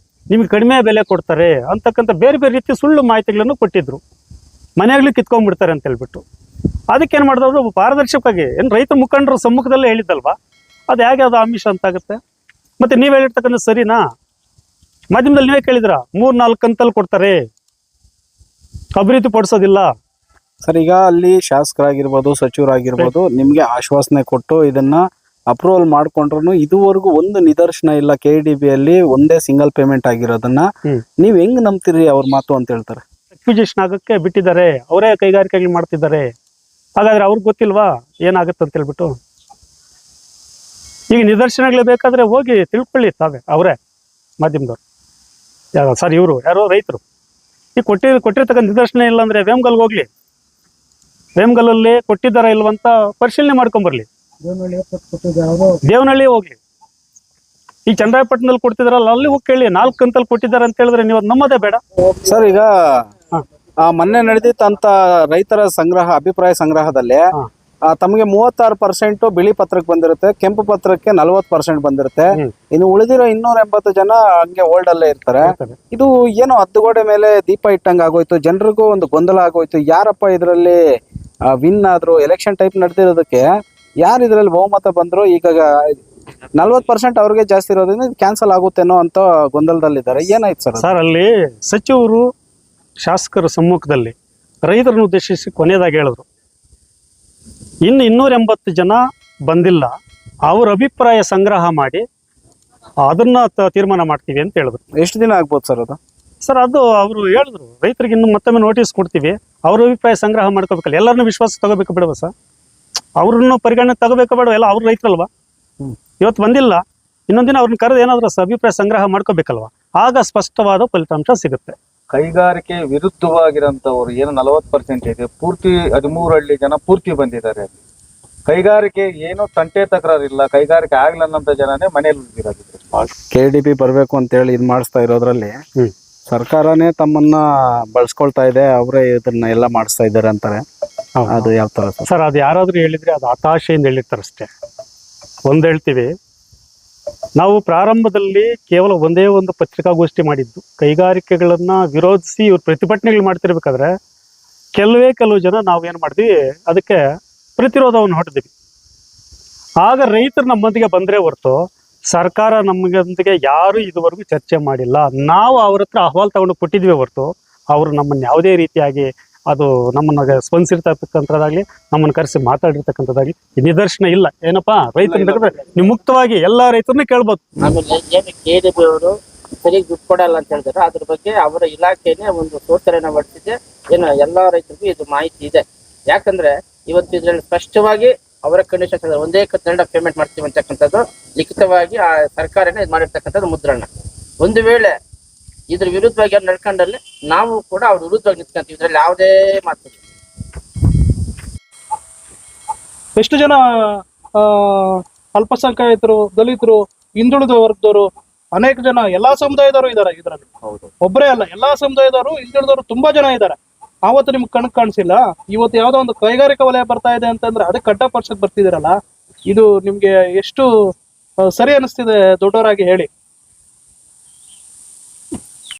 ನಿಮ್ಗೆ ಕಡಿಮೆ ಬೆಲೆ ಕೊಡ್ತಾರೆ ಅಂತಕ್ಕಂಥ ಬೇರೆ ಬೇರೆ ರೀತಿ ಸುಳ್ಳು ಮಾಹಿತಿಗಳನ್ನು ಕೊಟ್ಟಿದ್ರು. ಮನೆಯಾಗ್ಲಿ ಕಿತ್ಕೊಂಡ್ಬಿಡ್ತಾರೆ ಅಂತ ಹೇಳ್ಬಿಟ್ಟು ಅದಕ್ಕೇನು ಮಾಡಿದವರು ಪಾರದರ್ಶಕವಾಗಿ ಏನು ರೈತ ಮುಖಂಡರು ಸಮ್ಮುಖದಲ್ಲೇ ಹೇಳಿದ್ದಲ್ವಾ, ಅದು ಹೇಗೆ ಅದು ಆಮಿಷ ಅಂತಾಗುತ್ತೆ? ಮತ್ತೆ ನೀವು ಹೇಳಿರ್ತಕ್ಕಂಥ ಸರಿನಾ? ಮಾಧ್ಯಮದಲ್ಲಿ ನೀವೇ ಕೇಳಿದ್ರ 3-4 ಕಂತಲ್ಲಿ ಕೊಡ್ತಾರೆ, ಅಭಿವೃದ್ಧಿ ಪಡಿಸೋದಿಲ್ಲ. ಸರ್ ಈಗ ಅಲ್ಲಿ ಶಾಸಕರಾಗಿರ್ಬೋದು ಸಚಿವರಾಗಿರ್ಬೋದು ನಿಮ್ಗೆ ಆಶ್ವಾಸನೆ ಕೊಟ್ಟು ಇದನ್ನ ಅಪ್ರೂವಲ್ ಮಾಡ್ಕೊಂಡ್ರು ಇದುವರೆಗೂ ಒಂದು ನಿದರ್ಶನ ಇಲ್ಲ KDBಯಲ್ಲಿ ಒಂದೇ ಸಿಂಗಲ್ ಪೇಮೆಂಟ್ ಆಗಿರೋದನ್ನ. ನೀವ್ ಹೆಂಗ್ ನಂಬ್ತೀರಿ ಅವ್ರ ಮಾತು ಅಂತ ಹೇಳ್ತಾರೆ? ಅಕ್ವಿಜಿಷನ್ ಆಗಕ್ಕೆ ಬಿಟ್ಟಿದ್ದಾರೆ, ಅವರೇ ಕೈಗಾರಿಕೆಗಳು ಮಾಡ್ತಿದ್ದಾರೆ. ಹಾಗಾದ್ರೆ ಅವ್ರಿಗೆ ಗೊತ್ತಿಲ್ವಾ ಏನಾಗುತ್ತೆ ಅಂತ ಹೇಳ್ಬಿಟ್ಟು? ಈಗ ನಿದರ್ಶನಗಳು ಬೇಕಾದ್ರೆ ಹೋಗಿ ತಿಳ್ಕೊಳ್ಳಿ ತಾವೇ ಅವರೇ ಮಾಧ್ಯಮದವ್ರು ಸರ್ ಇವರು ಯಾರೋ ರೈತರು ಈಗ ಕೊಟ್ಟಿರ್ತಕ್ಕಂಥ ನಿದರ್ಶನ ಇಲ್ಲ ಅಂದ್ರೆ ವೇಮ್ಗಲ್ಗೆ ಹೋಗ್ಲಿ, ವೇಮ್ಗಲ್ಲಲ್ಲಿ ಕೊಟ್ಟಿದ್ದಾರಾ ಇಲ್ವಂತ ಪರಿಶೀಲನೆ ಮಾಡ್ಕೊಂಬರ್ಲಿ. ದೇವನಹಳ್ಳಿ ಹೋಗ್ಲಿ, ಈ ಚನ್ನರಾಯಪಟ್ಟಣದಲ್ಲಿ ಕೊಡ್ತಿದಾರಲ್ಲ ಅಲ್ಲಿ ಹೋಗಿ ಕೇಳಿ 4 ಕಂತಲ್ಲಿ ಕೊಟ್ಟಿದ್ದಾರೆ ಅಂತ ಹೇಳಿದ್ರೆ ನೀವು ಅದು ನಮ್ಮದೇ ಬೇಡ. ಸರ್ ಈಗ ಹಾ. ಮೊನ್ನೆ ನಡೆದಿತ್ತಂತ ರೈತರ ಸಂಗ್ರಹ ಅಭಿಪ್ರಾಯ ಸಂಗ್ರಹದಲ್ಲಿ ಹಾ. ತಮಗೆ 36% ಬಿಳಿ ಪತ್ರಕ್ಕೆ ಬಂದಿರುತ್ತೆ, ಕೆಂಪು ಪತ್ರಕ್ಕೆ 40% ಬಂದಿರುತ್ತೆ. ಇನ್ನು ಉಳಿದಿರೋ 280 ಜನ ಹಂಗೆ ಹೋಲ್ಡ್ ಅಲ್ಲೇ ಇರ್ತಾರೆ. ಇದು ಏನೋ ಹದ್ದುಗೋಡೆ ಮೇಲೆ ದೀಪ ಇಟ್ಟಂಗ ಆಗೋಯ್ತು, ಜನರಿಗೂ ಒಂದು ಗೊಂದಲ ಆಗೋಯ್ತು. ಯಾರಪ್ಪ ಇದರಲ್ಲಿ ವಿನ್ ಆದ್ರು, ಎಲೆಕ್ಷನ್ ಟೈಪ್ ನಡೆದಿರೋದಕ್ಕೆ ಯಾರು ಇದ್ರಲ್ಲಿ ಬಹುಮತ ಬಂದ್ರು, ಈಗ 40% ಅವ್ರಿಗೆ ಜಾಸ್ತಿ ಇರೋದ್ರಿಂದ ಕ್ಯಾನ್ಸಲ್ ಆಗುತ್ತೇನೋ ಅಂತ ಗೊಂದಲದಲ್ಲಿದ್ದಾರೆ. ಏನಾಯ್ತು ಸರ್? ಸರ್ ಅಲ್ಲಿ ಸಚಿವರು ಶಾಸಕರ ಸಮ್ಮುಖದಲ್ಲಿ ರೈತರನ್ನು ಉದ್ದೇಶಿಸಿ ಕೊನೆಯದಾಗಿ ಹೇಳಿದ್ರು, ಇನ್ನು 280 ಜನ ಬಂದಿಲ್ಲ, ಅವ್ರ ಅಭಿಪ್ರಾಯ ಸಂಗ್ರಹ ಮಾಡಿ ಅದನ್ನ ತೀರ್ಮಾನ ಮಾಡ್ತೀವಿ ಅಂತ ಹೇಳಿದ್ರು. ಎಷ್ಟು ದಿನ ಆಗ್ಬೋದು ಸರ್ ಅದು? ಸರ್ ಅದು ಅವರು ಹೇಳಿದ್ರು ರೈತರಿಗೆ ಇನ್ನು ಮತ್ತೊಮ್ಮೆ ನೋಟಿಸ್ ಕೊಡ್ತೀವಿ, ಅವ್ರ ಅಭಿಪ್ರಾಯ ಸಂಗ್ರಹ ಮಾಡ್ಕೋಬೇಕಲ್ಲ, ಎಲ್ಲರನ್ನೂ ವಿಶ್ವಾಸ ತಗೋಬೇಕು ಬಿಡವ ಸರ್, ಅವ್ರನ್ನು ಪರಿಗಣನೆ ತಗೋಬೇಕು ಬೇಡ, ಎಲ್ಲ ಅವ್ರ ರೈತರಲ್ವಾ, ಇವತ್ತು ಬಂದಿಲ್ಲ ಇನ್ನೊಂದ್ ದಿನ ಅವ್ರನ್ನ ಕರೆದು ಏನಾದ್ರು ಅಭಿಪ್ರಾಯ ಸಂಗ್ರಹ ಮಾಡ್ಕೋಬೇಕಲ್ವಾ, ಆಗ ಸ್ಪಷ್ಟವಾದ ಫಲಿತಾಂಶ ಸಿಗುತ್ತೆ. ಕೈಗಾರಿಕೆ ವಿರುದ್ಧವಾಗಿರೋಂಥವ್ರು ಏನು 40% ಇದೆ, ಪೂರ್ತಿ 13 ಹಳ್ಳಿ ಜನ ಪೂರ್ತಿ ಬಂದಿದ್ದಾರೆ. ಕೈಗಾರಿಕೆ ಏನು ತಂಟೆ ತಕರಾರಿಲ್ಲ, ಕೈಗಾರಿಕೆ ಆಗ್ಲನ್ನಂತ ಜನನೇ ಮನೇಲಿ ಉಳಿದಿರೋದು. KDP ಬರ್ಬೇಕು ಅಂತ ಹೇಳಿ ಇದು ಮಾಡಿಸ್ತಾ ಇರೋದ್ರಲ್ಲಿ ಸರ್ಕಾರನೇ ತಮ್ಮನ್ನ ಬಳಸ್ಕೊಳ್ತಾ ಇದೆ, ಅವರೇ ಇದನ್ನ ಎಲ್ಲ ಮಾಡಿಸ್ತಾ ಇದ್ದಾರೆ ಅಂತಾರೆ. ಅದು ಯಾವ ತರ ಸರ್? ಅದು ಯಾರಾದ್ರೂ ಹೇಳಿದ್ರೆ ಅದು ಹತಾಶೆಯಿಂದ ಹೇಳಿರ್ತಾರೆ ಅಷ್ಟೇ. ಒಂದ್ ಹೇಳ್ತೀವಿ, ನಾವು ಪ್ರಾರಂಭದಲ್ಲಿ ಕೇವಲ ಒಂದೇ ಒಂದು ಪತ್ರಿಕಾಗೋಷ್ಠಿ ಮಾಡಿದ್ದು, ಕೈಗಾರಿಕೆಗಳನ್ನ ವಿರೋಧಿಸಿ ಇವ್ರು ಪ್ರತಿಭಟನೆಗಳು ಮಾಡ್ತಿರ್ಬೇಕಾದ್ರೆ ಕೆಲವು ಜನ ನಾವೇನ್ ಮಾಡಿದ್ವಿ, ಅದಕ್ಕೆ ಪ್ರತಿರೋಧವನ್ನು ಹೊಡೆದ್ವಿ. ಆಗ ರೈತರು ನಮ್ಮೊಂದಿಗೆ ಬಂದ್ರೆ ಹೊರತು ಸರ್ಕಾರ ನಮ್ಮೊಂದಿಗೆ ಯಾರು ಇದುವರೆಗೂ ಚರ್ಚೆ ಮಾಡಿಲ್ಲ. ನಾವು ಅವ್ರ ಹತ್ರ ಅಹವಾಲು ತಗೊಂಡು ಕೊಟ್ಟಿದ್ವಿ ಹೊರತು ಅವರು ನಮ್ಮನ್ನು ಯಾವುದೇ ರೀತಿಯಾಗಿ ಅದು ನಮ್ಮನ್ನ ಸ್ಪಂದಿಸಿರ್ತಕ್ಕಂಥದ್ದಾಗ್ಲಿ, ನಮ್ಮನ್ನು ಕರೆಸಿ ಮಾತಾಡಿರ್ತಕ್ಕಂಥದ್ದಾಗ್ಲಿ ನಿದರ್ಶನ ಇಲ್ಲ. ಏನಪ್ಪಾ ರೈತರನ್ನ ಬೇಕಾದ್ರೆ ನೀವು ಮುಕ್ತವಾಗಿ ಎಲ್ಲಾ ರೈತರನ್ನ ಕೇಳ್ಬೋದು. ಆಮೇಲೆ ಏನು KDP ಅವರು ಸರಿಯಾಗಿ ದುಡ್ಡು ಕೊಡಲ್ಲ ಅಂತ ಹೇಳಿದ್ರೆ ಅದ್ರ ಬಗ್ಗೆ ಅವರ ಇಲಾಖೆನೇ ಒಂದು ಸೂಚನೆಯನ್ನು ಹೊರಡಿಸಿದೆ. ಏನು ಎಲ್ಲಾ ರೈತರಿಗೂ ಇದು ಮಾಹಿತಿ ಇದೆ. ಯಾಕಂದ್ರೆ ಇವತ್ತು ಇದ್ರಲ್ಲಿ ಸ್ಪಷ್ಟವಾಗಿ ಅವರ ಕಂಡೀಷನ್ಸ್ ಒಂದೇ ಕನ್ನಡ ಪೇಮೆಂಟ್ ಮಾಡ್ತೀವಿ ಅಂತಕ್ಕಂಥದ್ದು ಲಿಖಿತವಾಗಿ ಆ ಸರ್ಕಾರನೇ ಇದು ಮಾಡಿರ್ತಕ್ಕಂಥದ್ದು ಮುದ್ರಣ. ಒಂದು ವೇಳೆ ಇದ್ರ ವಿರುದ್ಧವಾಗಿ ಅವ್ರು ನಡ್ಕೊಂಡಲ್ಲಿ ನಾವು ಕೂಡ ಅವ್ರ ವಿರುದ್ಧವಾಗಿ ನಿಂತ್ಕೊಂತೀವಿ, ಇದ್ರಲ್ಲಿ ಯಾವುದೇ ಮಾತು. ಎಷ್ಟು ಜನ ಅಲ್ಪಸಂಖ್ಯಾತರು, ದಲಿತರು, ಹಿಂದುಳಿದ ವರ್ಗದವರು, ಅನೇಕ ಜನ ಎಲ್ಲಾ ಸಮುದಾಯದವರು ಇದ್ದಾರೆ ಇದರಲ್ಲಿ. ಒಬ್ಬರೇ ಅಲ್ಲ, ಎಲ್ಲಾ ಸಮುದಾಯದವರು, ಹಿಂದುಳಿದವರು ತುಂಬಾ ಜನ ಇದ್ದಾರೆ. ಆವತ್ತು ನಿಮ್ಗೆ ಕಣಕ್ ಕಾಣಿಸಿಲ್ಲ, ಇವತ್ತು ಯಾವ್ದೋ ಒಂದು ಕೈಗಾರಿಕಾ ವಲಯ ಬರ್ತಾ ಇದೆ ಅಂತಂದ್ರೆ ಅದಕ್ಕೆ ಅಡ್ಡಪಡಿಸಕ್ ಬರ್ತಿದ್ದೀರಲ್ಲ, ಇದು ನಿಮ್ಗೆ ಎಷ್ಟು ಸರಿ ಅನಿಸ್ತಿದೆ ದೊಡ್ಡವರಾಗಿ ಹೇಳಿ?